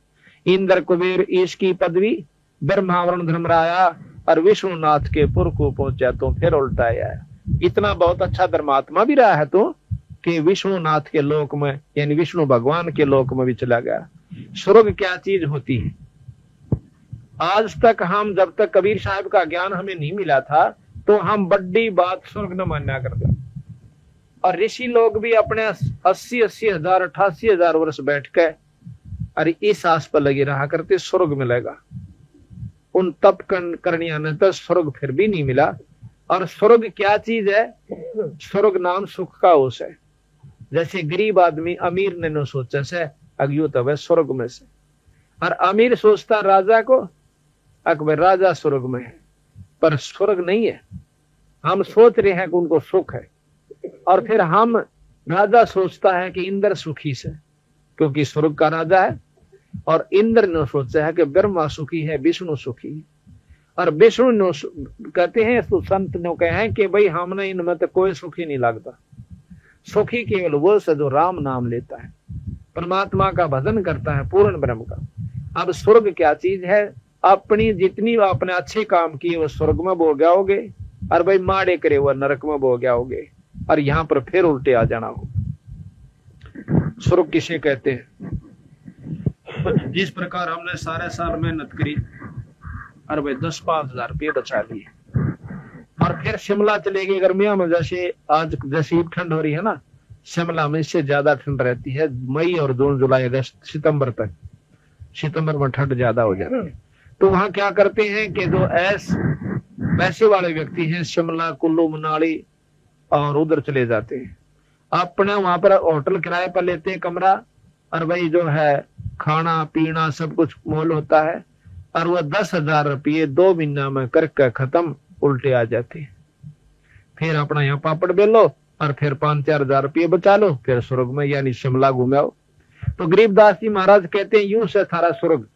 इंद्र कुबेर ईश की पदवी, ब्रह्मावरण धर्मराया, और विष्णुनाथ के पुर को पहुंचा तो फिर उल्टाया। इतना बहुत अच्छा धर्मात्मा भी रहा है तो कि विष्णुनाथ के लोक में यानी विष्णु भगवान के लोक में भी चला गया। स्वर्ग क्या चीज होती है? आज तक हम जब तक कबीर साहब का ज्ञान हमें नहीं मिला था तो हम बड़ी बात स्वर्ग न माना करते, और ऋषि लोग भी अपने 80-80 हजार 88 हजार वर्ष बैठ के अरे इस आस पर लगे रहा करते स्वर्ग मिलेगा। उन तप करनिया ने तो स्वर्ग फिर भी नहीं मिला। और स्वर्ग क्या चीज है? स्वर्ग नाम सुख का ओस है। जैसे गरीब आदमी अमीर ने न सोचा से अज्ञो तब स्वर्ग में से, और अमीर सोचता राजा को अकबर राजा स्वर्ग में है, पर स्वर्ग नहीं है। हम सोच रहे हैं कि उनको सुख है, और फिर हम राजा सोचता है कि इंद्र सुखी से क्योंकि स्वर्ग का राजा है, और इंद्र ने सोचा है कि ब्रह्मा सुखी है, विष्णु सुखी है। और विष्णु ने कहते हैं तो संत ने कहे हैं कि भाई हमने इनमें तो कोई सुखी नहीं लगता, सुखी केवल वो से जो राम नाम लेता है, परमात्मा का भजन करता है, पूर्ण ब्रह्म का। अब स्वर्ग क्या चीज है? अपनी जितनी आपने अच्छे काम किए वो स्वर्ग में भोग जाओगे, और भाई माड़े करे वो नरक में भोग जाओगे, और यहाँ पर फिर उल्टे आ जाना हो। स्वर्ग किसे कहते हैं? जिस प्रकार हमने सारे साल मेहनत करी और भाई 10-5 हजार रुपये बचा लिए, और फिर शिमला चले गए गर्मियों में, जैसे आज जैसे ठंड हो रही है ना, शिमला में इससे ज्यादा ठंड रहती है मई और जून जुलाई अगस्त सितंबर तक। सितंबर में ठंड ज्यादा हो जाती है। तो वहां क्या करते हैं कि जो पैसे वाले व्यक्ति हैं शिमला कुल्लू मनाली और उधर चले जाते हैं, अपने वहां पर होटल किराए पर लेते हैं कमरा, और भाई जो है खाना पीना सब कुछ मोल होता है, और वह 10,000 रुपये 2 महीना में करके खत्म, उल्टे आ जाते हैं। फिर अपना यहाँ पापड़ बेलो और फिर 5-4 हजार रुपये बचा लो, फिर स्वर्ग में यानी शिमला घूमाओ। तो गरीबदास जी महाराज कहते हैं यूं से थारा स्वर्ग।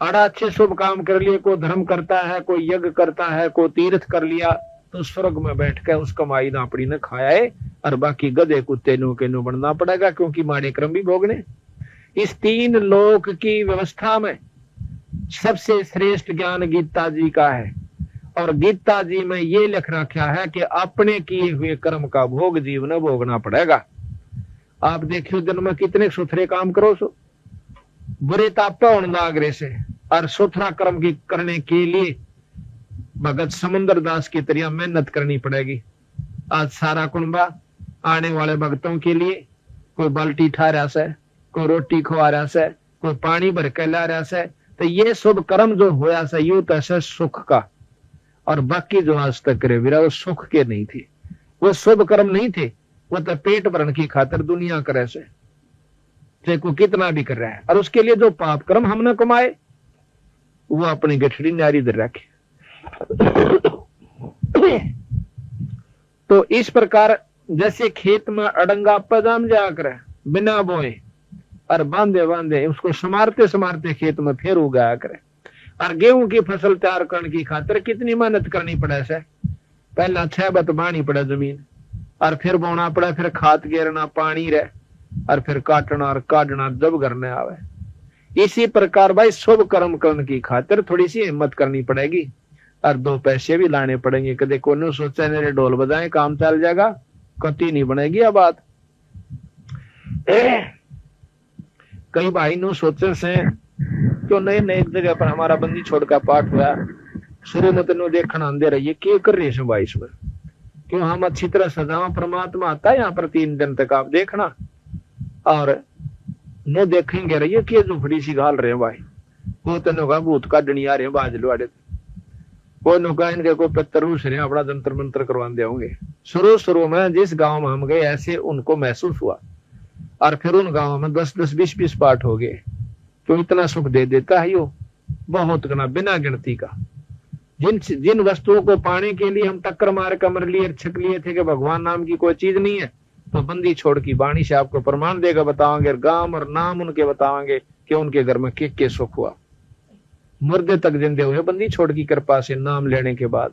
अड़ा अच्छे शुभ काम कर लिए, कोई धर्म करता है, कोई यज्ञ करता है, कोई तीर्थ कर लिया, तो स्वर्ग में बैठ कर उस कमाई नापड़ी ने खाया है, और बाकी गधे कुत्ते नु के नु बनना पड़ेगा, क्योंकि माड़े क्रम भी भोगने। इस 3 लोक की व्यवस्था में सबसे श्रेष्ठ ज्ञान गीता जी का है, और गीता जी में ये लिख रखा है कि अपने किए हुए कर्म का भोग जीवन भोगना पड़ेगा। आप देखियो दिन में कितने सुथरे काम करो, सो बुरे तापा होने लागरे से, और सुथरा कर्म की करने के लिए भगत समुद्र दास की तरह मेहनत करनी पड़ेगी। आज सारा कुंबा आने वाले भक्तों के लिए कोई बाल्टी ठा रहा से, कोई रोटी खवा रहा से, कोई पानी भर के ला रहा से, तो ये शुभ कर्म जो होया से यू तैसे सुख का, और बाकी जो आज तक करे वीरा वो सुख के नहीं थे, वो शुभ कर्म नहीं थे, वो तो पेट भरण की खातिर दुनिया करे से, चाहे को कितना भी कर रहा है, और उसके लिए जो पाप कर्म हमने कमाए वो अपनी गठड़ी नारी दर रखे। तो इस प्रकार जैसे खेत में अड़ंगा पजाम जाकर बिना बोए और बांधे बांधे उसको समारते समारते खेत में फिर उगाया करे, और गेहूं की फसल तैयार करने की खातिर कितनी मेहनत करनी पड़े से, पहला 6 बत बानी पड़े जमीन, और फिर बोना पड़े, फिर खाद गेरना, पानी रहे, और फिर काटना और काटना जब करने आवे। इसी प्रकार भाई शुभ कर्म करने की खातिर थोड़ी सी हिम्मत करनी पड़ेगी, और 2 पैसे भी लाने पड़ेंगे। कदे कोई सोचा मेरे ढोल बजाए काम चल जाएगा, कति नहीं बनेगी यह बात। कई भाई नो सोचे से क्यों नए नए जगह पर हमारा बंदी छोड़ का पाठ हुआ, शुरू में तेन देखना आंदे रहिए क्या कर रहे भाई इसमें, क्यों हम अच्छी तरह सजावा, परमात्मा आता है यहाँ पर 3 दिन तक, आप देखना। और न देखेंगे रहिए कि झुपड़ी सी घाल रहे हैं भाई, वो तो नुका भूत का डनिया रहे बाज लुआड़े, वो नुका इनके को पत्थर उस रहे अपना जंतर मंत्र करवा दे होंगे। शुरू में जिस गांव में हम गए ऐसे उनको महसूस हुआ, और फिर उन गांव में 10-10, 20-20 पाठ हो गए। तो इतना सुख दे देता है यो, बहुत गना, बिना गिनती का। जिन वस्तुओं को पाने के लिए हम टक्कर मार कमर लिए छक लिए थे कि भगवान नाम की कोई चीज नहीं है, तो बंदी छोड़ की वाणी से आपको प्रमाण देगा, बताओगे गांव और नाम उनके बताओगे कि उनके घर में के सुख हुआ। मुर्दे तक जिंदे हुए बंदी छोड़ की कृपा से नाम लेने के बाद।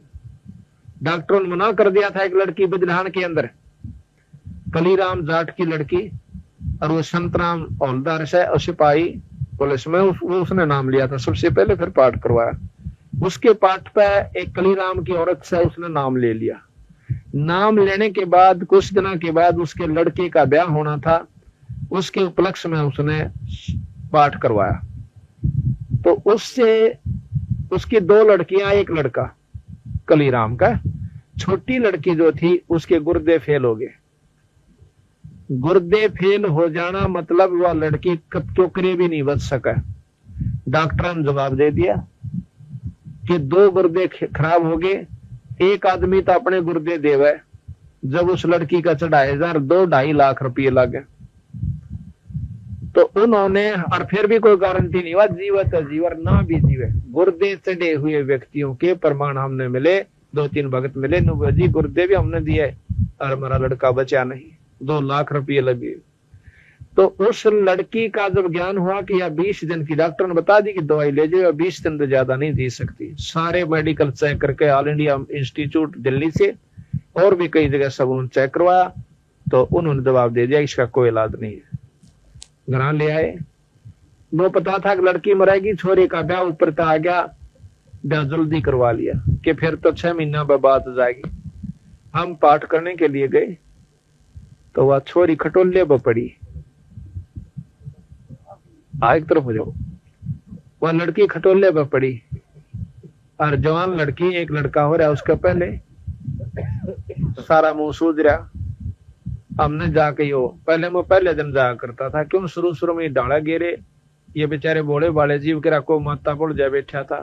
डॉक्टरों ने मना कर दिया था, एक लड़की बजलान के अंदर, कलीराम जाट की लड़की, और वो संतराम हौलदार से और सिपाही पुलिस में उसने नाम लिया था सबसे पहले, फिर पाठ करवाया। उसके पाठ पे एक कलीराम की औरत से उसने नाम ले लिया। नाम लेने के बाद कुछ दिनों के बाद उसके लड़के का ब्याह होना था, उसके उपलक्ष्य में उसने पाठ करवाया। तो उससे उसकी 2 लड़कियां, एक लड़का कलीराम का। छोटी लड़की जो थी उसके गुर्दे फेल हो गए। गुर्दे फेल हो जाना मतलब वह लड़की टोकरे भी नहीं बच सका। डॉक्टर ने जवाब दे दिया कि 2 गुर्दे खराब हो गए, एक आदमी तो अपने गुर्दे देवे। जब उस लड़की का चढ़ाए 2-2.5 लाख रुपये लगे, तो उन्होंने, और फिर भी कोई गारंटी नहीं हुआ जीवित जीवर ना भी जीवे। गुर्दे चढ़े हुए व्यक्तियों के प्रमाण हमने मिले, 2-3 भगत मिले, जी गुर्दे भी हमने दिए और हमारा लड़का बचा नहीं, 2 लाख रुपये लगे। तो उस लड़की का जब ज्ञान हुआ कि यह 20 दिन की, डॉक्टर ने बता दी कि दवाई ले जाओ, 20 दिन तो ज्यादा नहीं दे सकती। सारे मेडिकल चेक करके, ऑल इंडिया इंस्टीट्यूट दिल्ली से और भी कई जगह सब उन्होंने चेक करवाया, तो उन्होंने जवाब दे दिया इसका कोई इलाज नहीं है। घर ले आए, वो पता था कि लड़की मरेगी, छोरे का ब्याह ऊपर तो आ गया, ब्याह जल्दी करवा लिया कि फिर तो 6 महीना बाद जाएगी। हम पाठ करने के लिए गए तो वह छोरी खटोले पर पड़ी, एक तरफ हो जाओ, वह लड़की खटोले पर पड़ी, और जवान लड़की, एक लड़का हो रहा उसका पहले सारा मुंह सूझ रहा। हमने जाके यो पहले दिन जाया करता था, क्यों शुरू में डाला गिरे, ये बेचारे बोले बाले जीव के को माता पड़ जाए बैठा था।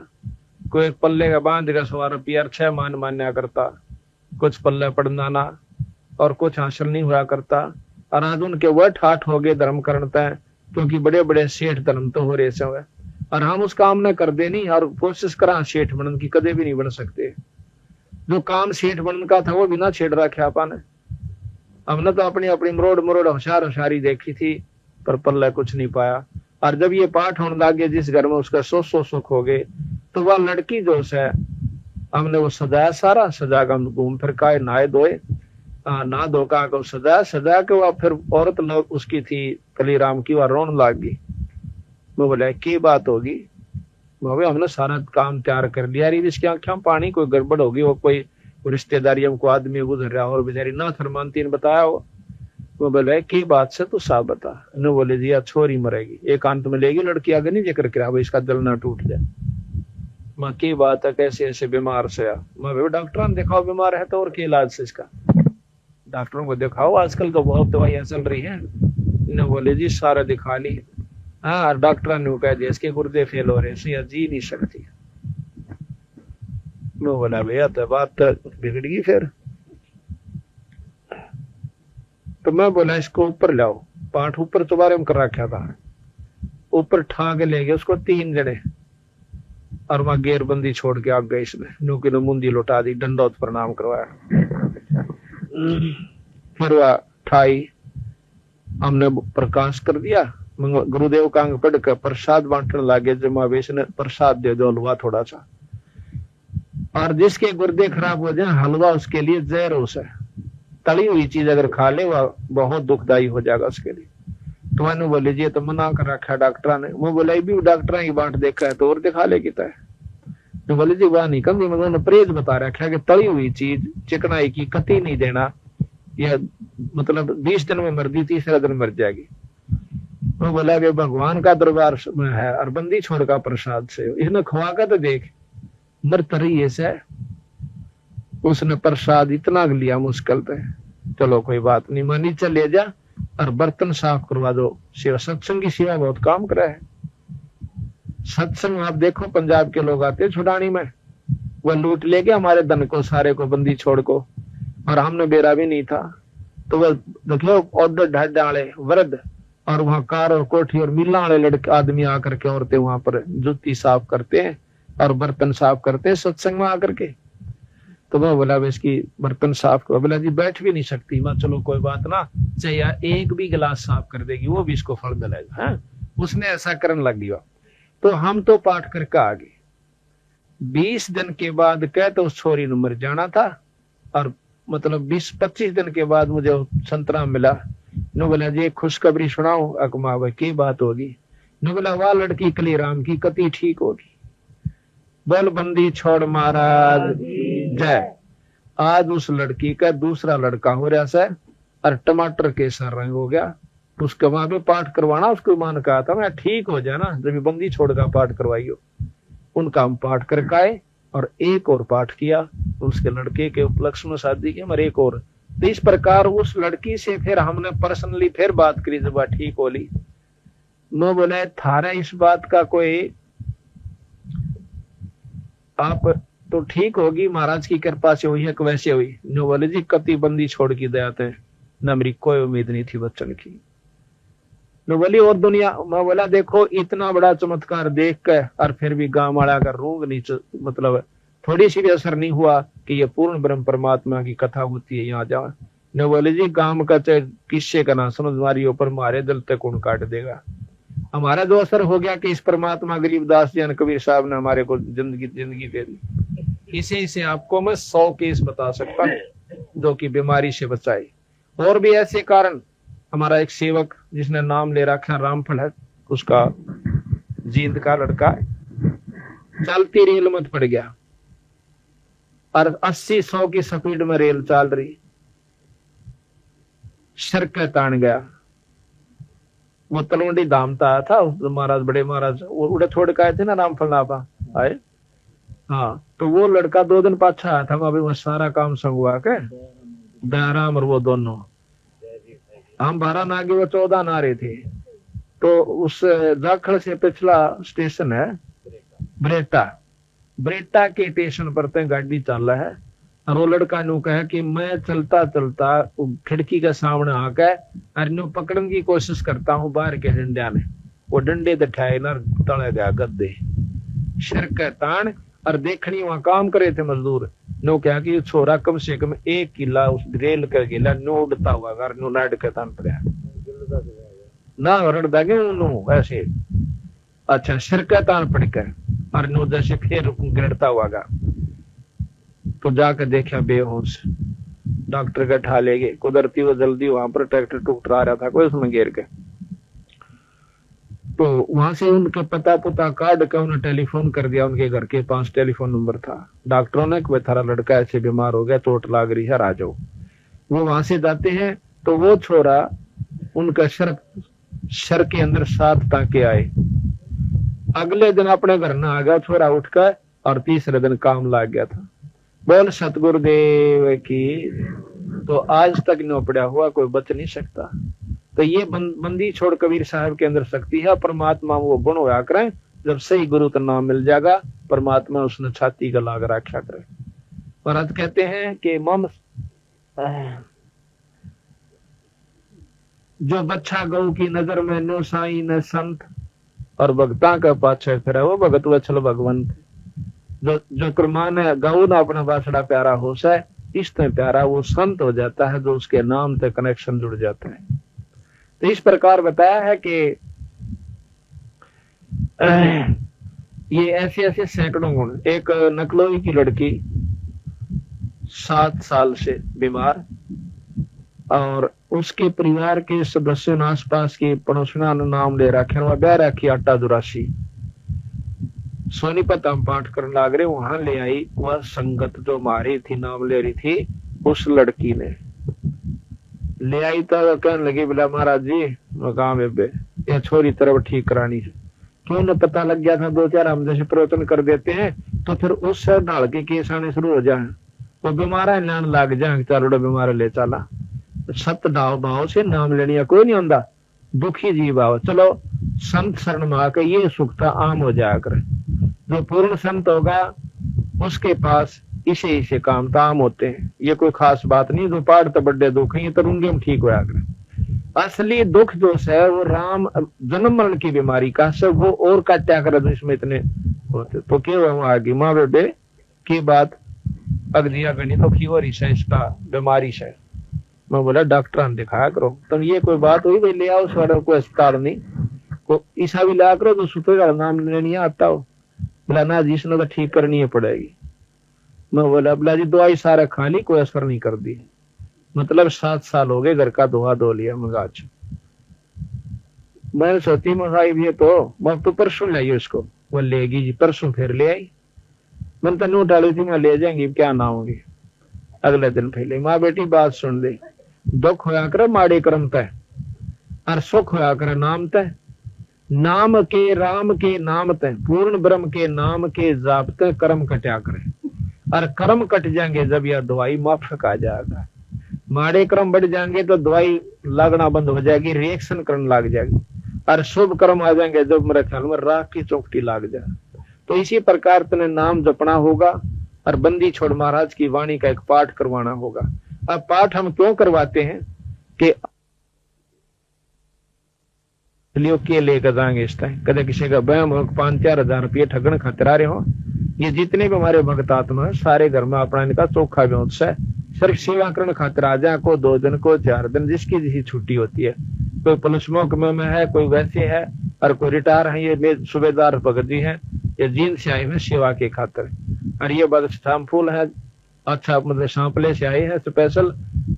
कोई पल्ले का बांध का 100 रुपया 6 मान मान्या करता, कुछ पल्ले पड़ना ना, और कुछ हासिल नहीं हुआ करता। और आज उनके वह ठाठ हो गए धर्म करता है, क्योंकि बड़े बड़े सेठ धर्म तो हो रहे से, और हम उस काम ने कर दे नहीं, और कोशिश करा सेठ बनने की, कदे भी नहीं बन सकते। जो काम सेठ बनने का था वो बिना छेड़ रखा अपन। हमने तो अपनी अपनी मरोड़ होशियारी देखी थी, पर पल्ला कुछ नहीं पाया। और जब ये पाठ होने लगे जिस घर में, उसका 100 सुख हो गए। तो वह लड़की जो है, हमने वो सजाया, सारा सजा का घूम फिर का नहाए धोए, ना धोका को सजा के वह फिर औरत लोग उसकी थी कलीराम की, वह रोन लाग गई। वो बोला की बात होगी, हमने सारा काम तैयार कर लिया, इसकी आंखें पानी, कोई गड़बड़ होगी, वो कोई रिश्तेदारी हमको आदमी गुजर रहा और बेचारी ना थरमानती ने बताया हो। वो बोले की बात से तू साफ बता। न बोले जी छोरी मरेगी, एकांत में लेगी लड़की, आगे नहीं जिक्र करा भाई इसका दिल ना टूट जाए। माँ की बात है, कैसे ऐसे बीमार से मैं डॉक्टर ने दिखाओ, बीमार है तो और क्या इलाज से इसका, डॉक्टरों को दिखाओ, आजकल तो बहुत दवाइयां चल रही है। न बोले जी सारा दिखा ली, हाँ डॉक्टर ने कह दिया इसके गुर्दे फेल हो रहे हैं, जी नहीं सकती। मैं बोला भैया तो बात बिगड़ गई फिर। तो मैं बोला इसको ऊपर लाओ, पाठ ऊपर दोबारा में कर रखा था, ऊपर ठा के ले गए उसको 3 जने, और वहां गेरबंदी छोड़ के आ गए। इसमें नूकी ने मुंदी लौटा दी, दंडोत प्रणाम करवाया, फिर वह ठाई, हमने प्रकाश कर दिया, गुरुदेव का अंग पढ़ कर प्रसाद बांटने लगे। जमावेश ने प्रसाद दे दो हलवा थोड़ा सा, और जिसके गुर्दे खराब हो जाए हलवा उसके लिए जहर है, तली हुई चीज अगर खा ले वह बहुत दुखदायी हो जाएगा उसके लिए। तो मैंने बोले जी तो मना कर रखा डॉक्टर ने। वो बोला भी डॉक्टर की बांट देखा है तो और दिखा ले किता है। तो बोले जी वह नहीं कम, उन्होंने परहेज बता रखा कि तली हुई चीज चिकनाई की कती नहीं देना, यह मतलब 20 दिन में मर दी, 3रे दिन मर जाएगी। वो बोला कि भगवान का दरबार में है और बंदी छोड़ का प्रसाद से इसने खुआ का तो देख मर तरी ऐसा। उसने प्रसाद इतना लिया मुश्किल पे, चलो कोई बात नहीं, मानी चले जा और बर्तन साफ करवा दो। सेवा, सत्संग की सेवा बहुत काम करा है। सत्संग आप देखो, पंजाब के लोग आते छुड़ानी में, वह लूट ले गया हमारे धन को सारे को, बंदी छोड़ को, और हमने बेरा भी नहीं था। तो वह देखो ऑर्डर ढाड डाले वृद्ध, और वहां कार और कोठी और मिला वाले लड़के आदमी आकर के, औरतें वहां पर जूती साफ करते हैं और बर्तन साफ करते हैं सत्संग में आकर के। तो वह बोला इसकी बर्तन साफ करो। बोला जी बैठ भी नहीं सकती। मैं चलो कोई बात ना, चाहिए एक भी गिलास साफ कर देगी वो भी इसको फल मिलेगा। है उसने ऐसा करने लग गया। तो हम तो पाठ करके आ गए। 20 दिन के बाद कह तो उस छोरी ने मर जाना था, और मतलब 20-25 दिन के बाद मुझे संतरा मिला। नो बोला जी खुशखबरी सुनाओ। अकमा भाई की बात होगी? नो बोला वाह लड़की कली राम की कति ठीक होगी। बोल बंदी छोड़ महाराज जय। आज उस लड़की का दूसरा लड़का हो रहा है और टमाटर के सर रंग हो गया। उसके वहां पे पाठ करवाना, उसको मान कहा था मैं ठीक हो जाना जब बंदी छोड़कर पाठ करवाइयो। उनका हम पाठ करके आए और एक और पाठ किया, उसके लड़के के उपलक्ष्य में शादी की, मगर एक और। तो इस प्रकार उस लड़की से फिर हमने पर्सनली फिर बात करी जब ठीक होली। नो बोले थारा इस बात का कोई, आप तो ठीक होगी महाराज की कृपा से हुई है कि वैसे हुई? नो बोले जी कति बंदी छोड़ की दया थे न, मेरी कोई उम्मीद नहीं थी बच्चन की। नो बोली और दुनिया। मैं बोला देखो इतना बड़ा चमत्कार देख कर और फिर भी गांव वाला का रूंग नहीं, मतलब थोड़ी सी भी असर नहीं हुआ कि ये पूर्ण ब्रह्म परमात्मा की कथा होती है यहाँ जाओ। नो बोले जी गांव का चाहे किस्से का ना समझ मारी ऊपर मारे दिल तक कौन काट देगा। हमारा जो असर हो गया कि इस परमात्मा गरीबदास जी कबीर साहब ने हमारे को जिंदगी दे दी। इसी से आपको मैं 100 केस बता सकता हूँ जो कि बीमारी से बचाए। और भी ऐसे कारण, हमारा एक सेवक जिसने नाम ले रखा रामफल है, उसका जींद का लड़का है, चलती रेल में पड़ गया और 80-100 की स्पीड में रेल चल रही, सड़क तान गया। वो तलवंडी धाम था महाराज, बड़े महाराज वो उड़े छोड़ के आए थे ना रामफल नापा आए। हाँ तो वो लड़का 2 दिन पाछा आया था, अभी वो सारा काम संगवा के दयाराम और वो दोनों, हम 12 नागे वो 14 नारे थे। तो उस जाखड़ से पिछला स्टेशन है ब्रेटा के स्टेशन पर तय गाड़ी चल रहा है, और वो लड़का नु कहे कि मैं चलता चलता खिड़की के सामने आकर और नु पकड़ने की कोशिश करता हूँ बाहर के डंडा ने, वो डंडे दठाए ना तले गया गद्दे सिर के तान। और देखनी वहां काम करे थे मजदूर, नो क्या कि छोरा कम से कम 1 किला उस रेल कर गिला नो उड़ता हुआ घर नो नाट के तान पड़ा ना रड़ दागे नो ऐसे। अच्छा सिर का तान पड़ कर और नो जैसे फिर गिरता हुआ गा। तो जाकर देखा बेहोश, डॉक्टर का ठा ले गए। कुदरती वो जल्दी वहां पर ट्रैक्टर टूट आ रहा था कोई, उसमें गिर के। तो वहां से उनका पता काट कर उन्हें टेलीफोन कर दिया, उनके घर के 5 टेलीफोन नंबर था। डॉक्टरों ने कि थारा लड़का ऐसे बीमार हो गया, चोट लाग रही है, आ जाओ। वो वहां से जाते हैं तो वो छोरा उनका सर के अंदर 7 टांके आए। अगले दिन अपने घर ना आ गया छोरा उठकर, और तीसरे दिन काम लग गया था। बोल सतगुरुदेव की। तो आज तक न पड़ा हुआ कोई बच नहीं सकता। तो ये बंदी छोड़ कबीर साहब के अंदर शक्ति है। परमात्मा वो गुण होया करे, जब सही गुरु का नाम मिल जाएगा परमात्मा उसने छाती का लाग रखा करे। और आज कहते हैं कि मम जो बच्चा गौ की नजर में नो साई न संत, और भक्ता का पाछे फिर वो भगत वत्सल भगवंत। जो कुर्बान है गौ ना अपना बासड़ा प्यारा हो सा, इस तरह प्यारा वो संत हो जाता है जो उसके नाम से कनेक्शन जुड़ जाता है। तो इस प्रकार बताया है कि ये ऐसे ऐसे सैकड़ों गुण। एक नकलोई की लड़की 7 साल से बीमार, और उसके परिवार के सदस्यों ने आसपास के पड़ोसियों ने नाम ले रखे, वह ब्याह रखी 8 सोनीपत हम पाठ करने लग रहे, वहां ले आई वह संगत जो मारी थी नाम ले रही थी, उस लड़की ने ले आई। तो कहने लगी बोला महाराज जी मकाम ये छोरी तरफ ठीक करानी है। क्यों न पता लग गया था 2-4 हम जैसे प्रवचन कर देते हैं तो फिर उससे ढाल के केस आने शुरू हो जाए। वो बीमारा नान लाग जाए चलो बीमार ले चला सत दाव भाव से नाम लेने कोई नहीं होता दुखी जीव आओ चलो संत शरण में आकर ये सुखता आम हो जाया करे। जो पूर्ण संत होगा उसके पास इसे काम ताम होते हैं। ये कोई खास बात नहीं जो पाठ तो बड़े दुख है तो रूंगे में ठीक होया करे। असली दुख जो है वो राम जन्म मरण की बीमारी का सब वो और काटा करे तो इसमें इतने होते तो क्या हुआ आगे माँ बेटे की बात अगलिया गणी तो की हो रही है इसका बीमारी से। मैं बोला डॉक्टर ने दिखाया करो तो ये कोई बात हुई भाई ले आओ सर कोई अस्पताल नहीं को ईसा भी ला करो तो सुते का नाम लेने आता हो। बोला ना जी इसने तो ठीक करनी है पड़ेगी। मैं बोला बोला जी दवाई सारा खा ली कोई असर नहीं कर दी। मतलब 7 साल हो गए घर का धोआ धो लिया मगाच। मैंने सोची मंगाई ये तो मैं तो परसों लाइए उसको वो लेगी जी परसों फिर ले आई। मैंने तनु डाली थी मैं ले जाएंगी क्या ना होगी। अगले दिन पहले माँ बेटी बात सुन ले दुख होया कर माड़े कर्म तय और सुख होया कर नाम तय। नाम के राम के नाम तय पूर्ण ब्रह्म के नाम के जापते कर्म कटा करे और कर्म कट जाएंगे जब यह दवाई माफक आ जाएगा। माड़े कर्म बढ़ जाएंगे तो दवाई लगना बंद हो जाएगी रिएक्शन करने लग जाएगी और शुभ कर्म आ जाएंगे जब मेरे ख्याल में राख की चौकटी लग जाए। तो इसी प्रकार तने नाम जपना होगा और बंदी छोड़ महाराज की वाणी का एक पाठ करवाना होगा। अब पाठ हम क्यों करवाते हैं कि के लेकर जाएंगे इस टाइम कदे किसी का बहम हो 5-4 हजार रुपये ठगन खतरा रहे हो। ये जितने भी हमारे भक्त आत्मा है सारे घर में अपना इनका चोखा व्यवस है सिर्फ सेवा करने खातिर आ जाए को 2 दिन को 4 दिन जिसकी जिसकी छुट्टी होती है। कोई पुलिस महकमे में है कोई वैसे है और कोई रिटायर है। ये सूबेदार भगत जी है ये जींद से आए हैं सेवा के खातिर और ये बदस्ताम फूल है अच्छा मतलब सांपले से आए हैं स्पेशल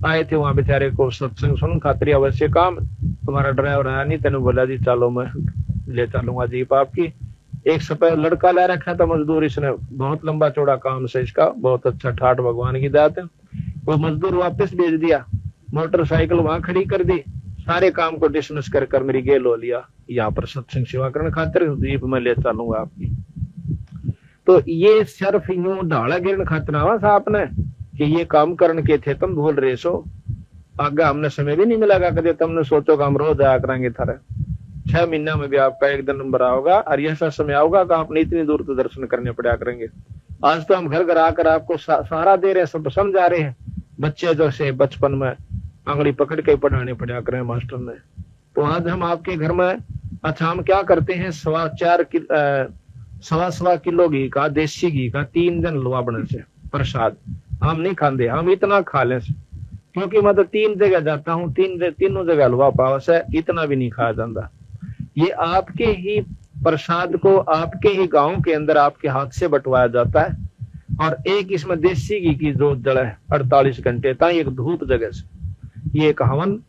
आए थे वहां बेचारे को सत्संग सुन खातिर अवश्य काम। तुम्हारा ड्राइवर आया नहीं तेने बोला जी चलो मैं ले चलूंगा जीप आपकी। एक सफेद लड़का ला रखा था मजदूर इसने बहुत लंबा चौड़ा काम से इसका बहुत अच्छा ठाठ भगवान की दात है। वो मजदूर वापस भेज दिया मोटरसाइकिल वहां खड़ी कर दी सारे काम को डिसमिस कर मेरी गेल हो लिया यहाँ पर सत्संग सेवा करने खातिर जीप में ले चलूंगा आपकी। तो ये सिर्फ यूं ढाला गिरने खातिर आवा था आपने कि ये काम करने के थे तुम भूल रहे सो आगे हमने समय भी नहीं मिलेगा कभी तुमने सोचो कि हम रोज आया करेंगे थारे 6 महीना में भी आपका एक दिन नंबर आओगा और ऐसा समय आओगा कि आपने इतनी दूर तो दर्शन करने पड़ा करेंगे। आज तो हम घर घर आकर आपको सहारा दे रहे हैं सब समझा रहे हैं। बच्चे जो से बचपन में आंगली पकड़ के पढ़ाने पड़ा करें मास्टर ने। तो आज हम आपके घर में अच्छा हम क्या करते हैं 1.25 किलो घी का देसी घी का 3 दिन लुआ बने से प्रसाद हम नहीं खाते हम इतना खा ले क्योंकि मैं तो 3 जगह जाता हूँ तीनों जगह हलवा पाव से इतना भी नहीं खाया जाता। ये आपके ही प्रसाद को आपके ही गांव के अंदर आपके हाथ से बंटवाया जाता है और एक इसमें देसी घी की जोत जड़ है 48 घंटे तक एक धूप जगह से ये एक हवन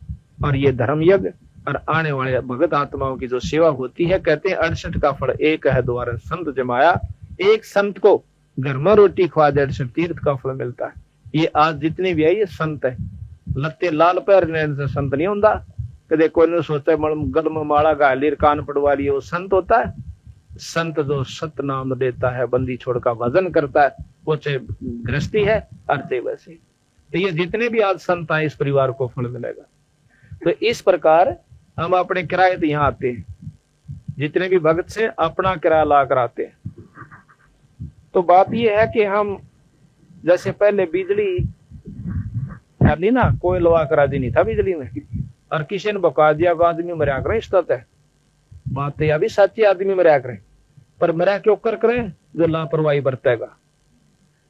और ये धर्म यज्ञ और आने वाले भगत आत्माओं की जो सेवा होती है कहते हैं 68 का फल एक है द्वारा संत जमाया। एक संत को घर में रोटी खवा दे 68 तीर्थ का फल मिलता है। ये आज जितने भी है ये संत है लत्ते लाल पैर से संत नहीं होता कदे कोई ने सोचा गल में माला गाली कान पड़वा लिए वो संत होता है। संत जो सत नाम देता है बंदी छोड़ का भजन करता है वो चाहे गृहस्थी है अर्थे वैसे। तो ये जितने भी आज संत आए इस परिवार को फल मिलेगा। तो इस प्रकार हम अपने किराए तो यहाँ आते हैं जितने भी भगत से अपना किराया ला कर आते हैं। तो बात ये है कि हम जैसे पहले बिजली नहीं ना कोई लवा करा दी नहीं था बिजली में और किसी ने बका दिया आदमी मरा करें इस है बात है अभी सच्ची आदमी मरा करें पर मरा क्यों करें जो लापरवाही बरतेगा।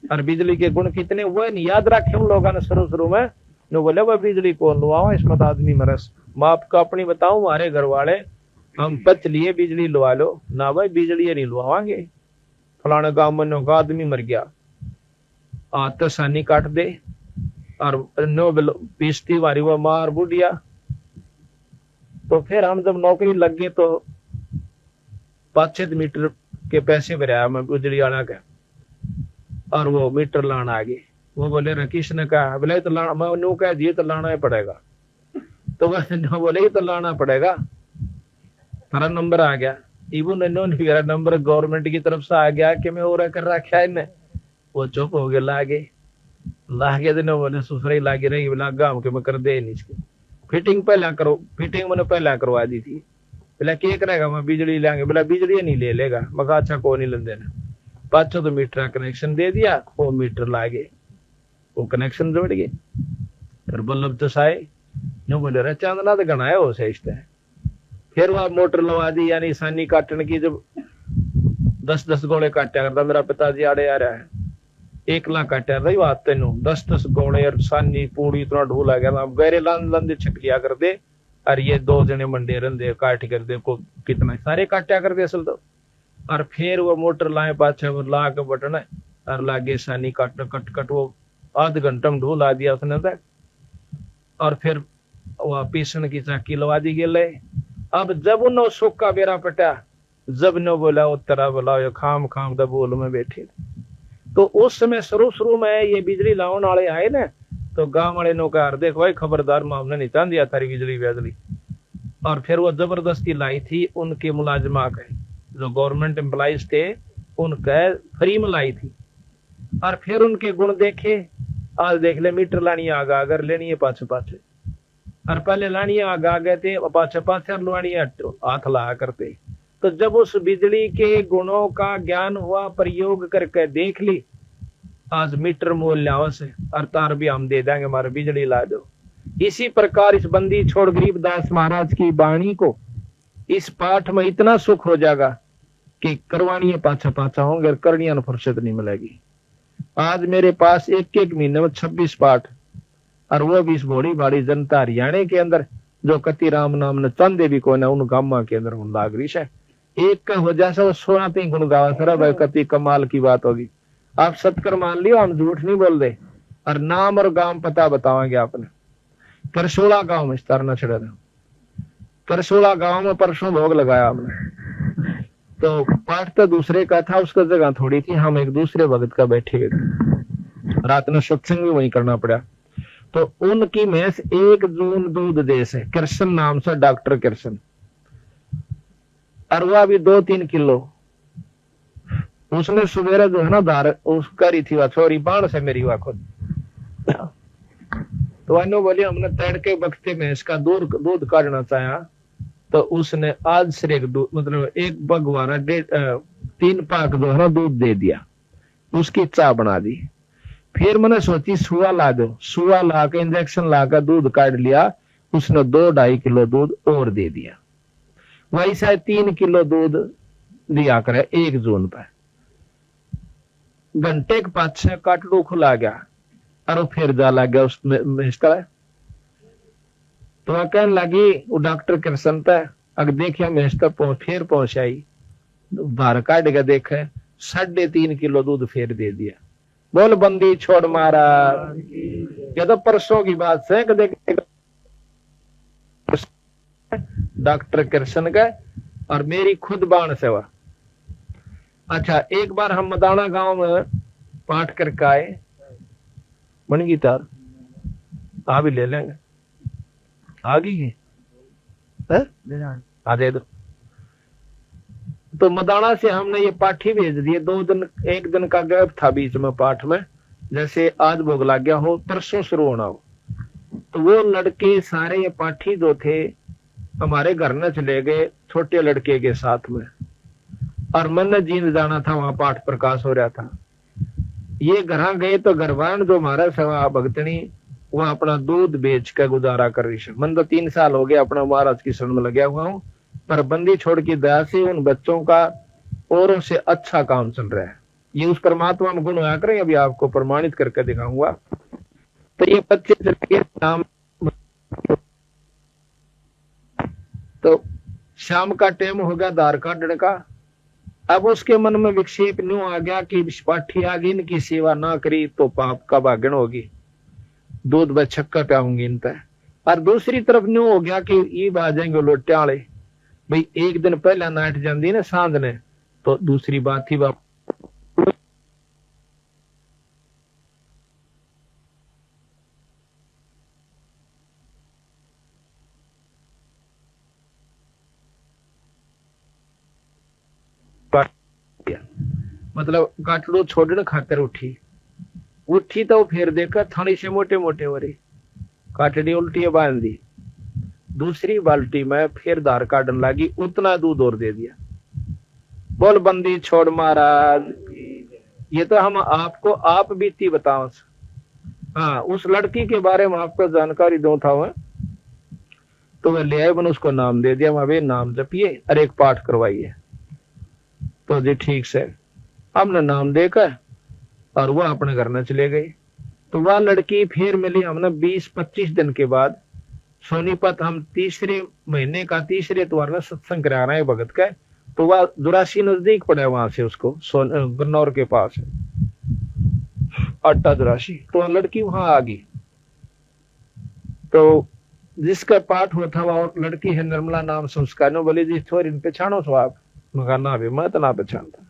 और बिजली के गुण कितने हुए नहीं याद रखे उन लोगों ने शुरू में न बोले वह बिजली को लुआओ इसमें तो आदमी मरस। मैं आपको अपनी बताऊं हमारे घर वाले हम पच लिए बिजली लुआ लो ना भाई बिजली नहीं लुआवांगे फलाने गांव में का आदमी मर गया तो सानी काट दे और नो पीसती वारी वो मार बुढ़िया। तो फिर हम जब नौकरी लग गए तो 5-6 मीटर के पैसे भराया मैं बिजली आना के और वो मीटर लाना आ गई। वो बोले रकीश ने कहा बोले तो लाना मैं नो कह दिए तो लाना ही पड़ेगा। तो वह बोले तो लाना पड़ेगा हमारा नंबर आ गया इवन मेरा नंबर गवर्नमेंट की तरफ से आ गया कि मैं और कर रखा है इन्हें। वो चुप हो गया लागे लागे दिन बोले ससुराई लागे रही बोला गाँव के मैं कर दे नहीं इसके फिटिंग पहला करो, फिटिंग मैंने पहला करवा दी थी। बोला क्या करेगा, मैं बिजली लेंगे। बोला बिजली नहीं ले लेगा। मैं कहा अच्छा को नहीं ले देना। 500 तो मीटर कनेक्शन दे दिया, वो मीटर लागे, वो कनेक्शन जोड़ गए। फिर बल्लभ तो साए नो बोले रहा चांदना तो गना है वो सही। फिर वह मोटर लगा दी, यानी सानी काटने की। जब 10-10 गोले काटा करता मेरा पिताजी आड़े आ रहा है, 1 लाख काटा रही बात तेन 10-10 गोले और सानी पूरी इतना ढूला गया। अब गहरे लांदे छकलिया कर दे, और ये 2 जने मंडे रंदे काट कर दे को कितना सारे काटा कर दे असल तो। और फिर वो मोटर लाए पाछे ला के बटन और लागे सानी कट कट कट, वो आध घंटा में ढूला दिया उसने तक। और फिर वह पीसन की चाकी लगा दी गए। अब जब उन्होंने सूखा बेरा पटा, जब न बोला वो तरह बोला ये खाम खाम द बोल में बैठे। तो उस समय शुरू में ये बिजली लाने वाले आए ना, तो गांव वाले नो कहा देखो भाई खबरदार मामला नहीं चाह दिया थारी बिजली। और फिर वो जबरदस्ती लाई थी उनके मुलाजमा के, जो गवर्नमेंट एम्प्लॉइज थे उनके फ्री में लाई थी। और फिर उनके गुण देखे, आज देख ले मीटर लानी आगा अगर लेनी है पाछे पाछे, और पहले लानी आगा गए थे पाछे पाछे लानी हाथ ला करते। तो जब उस बिजली के गुणों का ज्ञान हुआ, प्रयोग करके देख ली, आज मीटर मोल लाओ से और तार भी हम दे देंगे, हमारे बिजली ला दो। इसी प्रकार इस बंदी छोड़ गरीबदास महाराज की वाणी को इस पाठ में इतना सुख हो जाएगा कि करवानी पाछा पाछा होंगे, करनिया न फुर्सत नहीं मिलेगी। आज मेरे पास एक महीने में 26 पाठ, और वो भी इस भोड़ी भाड़ी जनता हरियाणा के अंदर जो कति राम नाम ने चंदे भी कोने उन गामा के अंदर उन लाग रही है। एक का हो जाए वो 16 तीन गुण गावा सरा भाई, कति कमाल की बात होगी। आप सत्कर मान लियो, हम झूठ नहीं बोल दे। और नाम और गांव पता बतावांगे आपने। करसोला गांव में तरना छड़ा था, करसोला गांव में परसों भोग लगाया हमने। तो पाठ तो दूसरे का था, उसका जगह थोड़ी थी, हम एक दूसरे भगत का बैठे हुए थे। रात में सत्संग भी वहीं करना पड़ा। तो उनकी भैंस 1 जून दूध दे से, कृष्ण नाम से, डॉक्टर कृष्ण, और वह भी 2-3 किलो। उसने सवेरे जो है ना धार उस करी थी, वह छोरी बाण से मेरी वह खुद। तो अनु बोली हमने तड़के बखते भैंस का दूध काटना चाहा, तो उसने आज से एक दूध मतलब 1 बगवाना 3 पाक जो है ना दूध दे दिया, उसकी चाय बना दी। फिर मैंने सोची सुआ ला दो, सुआ ला के इंजेक्शन ला कर दूध काट लिया। उसने 2-2.5 किलो दूध और दे दिया। वही शायद 3 किलो दूध दिया करे 1 जून पर। घंटे के पाछे काटड़ू खुला गया और फिर जा लग गया उसमें इसका। तो वह कहने लगी वो डॉक्टर कृष्ण पे, अगर देखिए मैं फिर पहुंचाई, बाहर काट के देखे 3.5 किलो दूध फिर दे दिया। बोल बंदी छोड़ मारा। ये तो परसों की बात है कि देख डॉक्टर कृष्ण का और मेरी खुद बाण सेवा। अच्छा, एक बार हम मदाना गांव में पाठ करके आए, बन गई तार आ भी ले लेंगे, आ गई आ दे दो। तो मदाना से हमने ये पाठी भेज दिए। 2 दिन 1 दिन का गैप था बीच में पाठ में, जैसे आज भोग लग गया हो परसों शुरू होना हो। तो वो लड़के सारे ये पाठी जो थे हमारे घर में चले गए छोटे लड़के के साथ में, और मन जींद जाना था, वहां पाठ प्रकाश हो रहा था। ये घर गए तो घरवान जो हमारा सेवा भक्तनी वह अपना दूध बेच कर गुजारा कर रही है। मन तो 3 साल हो गए अपना महाराज की शरण में लगा हुआ हूँ, पर बंदी छोड़ की दया से उन बच्चों का औरों से अच्छा काम चल रहा है। ये उस परमात्मा में गुण होया करें, अभी आपको प्रमाणित करके दिखाऊंगा। तो ये बच्चे नाम, तो शाम का टाइम हो गया धार काटने का। अब उसके मन में विक्षेप न्यू आ गया कि पाठी आगे इनकी सेवा ना करी तो पाप का भागण होगी, दूध व छक्का प्याऊंगी इन पर। और दूसरी तरफ न्यू हो गया कि ये आ जाएंगे लोटे वाले, भाई 1 दिन पहला नाट जाती ना सांझ ने, तो दूसरी बात थी बाप मतलब काटड़ू छोड़ने खातर उठी। उठी तो फिर देखा थानी से मोटे मोटे हो रही, काटड़ी उल्टी बांध दी। दूसरी बाल्टी में फिर धार काटने लगी, उतना दूध और दे दिया। बोल बंदी छोड़ महाराज। ये तो हम आपको आप बीती बताओ। हाँ, उस लड़की के बारे में आपको जानकारी दो था वह, तो वह ले आए, मैंने उसको नाम दे दिया, वहां नाम जपिए और एक पाठ करवाइए। तो जी ठीक से हमने नाम देकर और वह अपने घर में चले गई। तो वह लड़की फिर मिली हमने 20-25 दिन के बाद सोनीपत। हम तीसरे महीने का तीसरे त्योहार में सत्संग करा रहे हैं भगत का। तो वह दुरासी नजदीक पड़ा है वहां से, उसको गन्नौर के पास है अट्टा दुरासी। तो लड़की वहां आ गई। तो जिसका पाठ हुआ था वह लड़की है निर्मला नाम संस्कार। नो बोले जी थोड़ी पहचानो तो आप? मगर ना भी मैं तो ना पहचानता।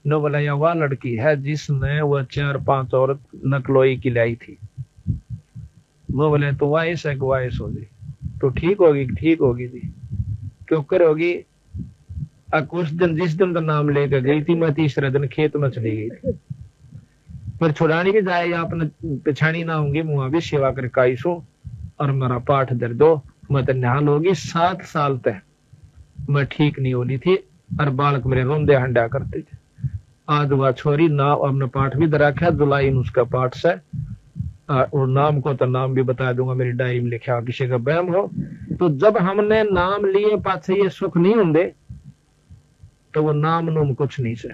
नो बोला या वह लड़की है जिसने वह 4-5 औरत नकलोई की लाई थी। वो बोले तो वाइस है, वाइस होगी तो ठीक होगी जी, क्यों करोगी? कुछ दिन जिस दिन तो नाम लेकर गई थी, मैं तीसरे दिन खेत में चली गई थी। फिर छुड़ाने की जाए आपने पिछाड़ी ना होंगी, मुआ भी सेवा करके आई सो और मेरा पाठ दर दो। मैं तो निहाल होगी 7 साल तक मैं ठीक नहीं होनी थी और बालक मेरे रोंदे हंडा करते थे। आज वह छोरी नाम हमने पाठ भी दराख्या, जुलाई उसका पाठ से और नाम को तो नाम भी बता दूंगा, मेरी डायरी में लिखा, किसी का बहम हो। तो जब हमने नाम लिए पाछे ये सुख नहीं होंगे तो वो नाम नूम कुछ नहीं से।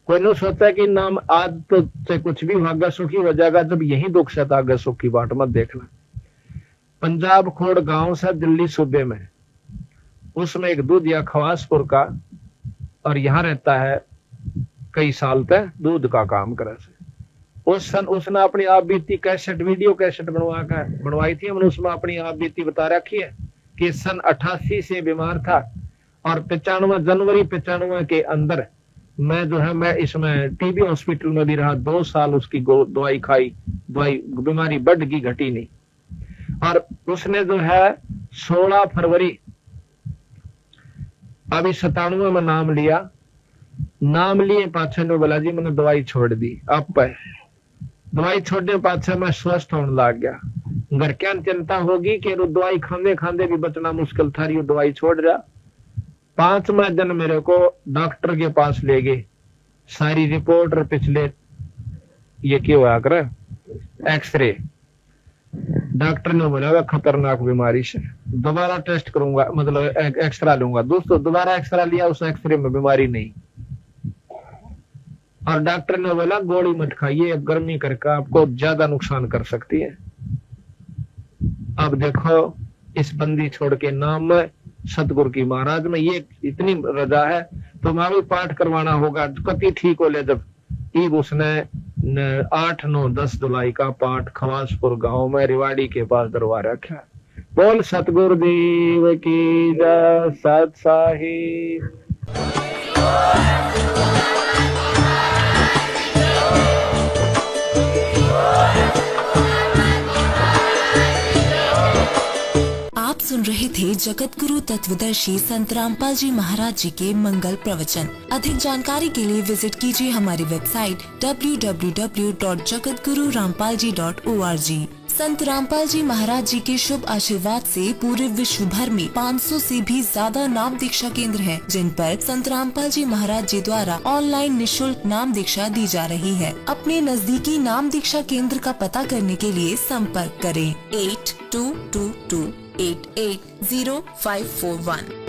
कोई नहीं सोचता कि नाम आज तो से कुछ भी भाग्य सुखी हो जाएगा, जब यही दुख से आगे सुख की बाट मत देखना। पंजाब खोड़ गांव से दिल्ली सूबे में, उसमें एक दूध या खवासपुर का, और यहाँ रहता है कई साल तक दूध का काम करे से। उस सन उसने अपनी आप बीती कैसेट, वीडियो कैसेट बनवाई थी हमने, उसमें अपनी आप बीती बता रखी है कि सन 88 से बीमार था और 95 जनवरी 95 के अंदर मैं जो है मैं इसमें टीबी हॉस्पिटल में भी रहा। 2 साल उसकी दवाई खाई, दवाई बीमारी बढ़ गई, घटी नहीं। और उसने जो है 16 फरवरी अभी 97 में नाम लिया। नाम लिए पाछे ने बोला जी मैंने दवाई छोड़ दी। अब दवाई छोड़ने पाछे मैं स्वस्थ होने लग गया। घर क्या चिंता होगी कि दवाई खाने खाने भी बचना मुश्किल था, रही दवाई छोड़ रहा। 5वें दिन मेरे को डॉक्टर के पास ले गए, सारी रिपोर्ट और पिछले ये क्या हुआ कर एक्सरे। डॉक्टर ने बोला वह खतरनाक बीमारी से, दोबारा टेस्ट करूंगा, मतलब एक्सरा लूंगा। दोस्तों दोबारा एक्सरा लिया, उस एक्सरे में बीमारी नहीं। और डॉक्टर ने बोला गोली मत खाइए, गर्मी करके आपको ज्यादा नुकसान कर सकती है। अब देखो इस बंदी छोड़ के नाम में सतगुरु की महाराज में ये इतनी रजा है, तो मैं भी पाठ करवाना होगा कति ठीक हो ले। जब ईब उसने 8, 9, 10 जुलाई का पाठ खवासपुर गांव में रिवाड़ी के पास दरबार रखा। बोल सतगुरु देव की जय। सत साहिब। आप सुन रहे थे जगत गुरु तत्वदर्शी संत रामपाल जी महाराज जी के मंगल प्रवचन। अधिक जानकारी के लिए विजिट कीजिए हमारी वेबसाइट www.jagatgururampalji.org। संत रामपाल जी महाराज जी के शुभ आशीर्वाद से पूरे विश्व भर में 500 से भी ज्यादा नाम दीक्षा केंद्र हैं, जिन पर संत रामपाल जी महाराज जी द्वारा ऑनलाइन निशुल्क नाम दीक्षा दी जा रही है। अपने नजदीकी नाम दीक्षा केंद्र का पता करने के लिए संपर्क करें 8222880541।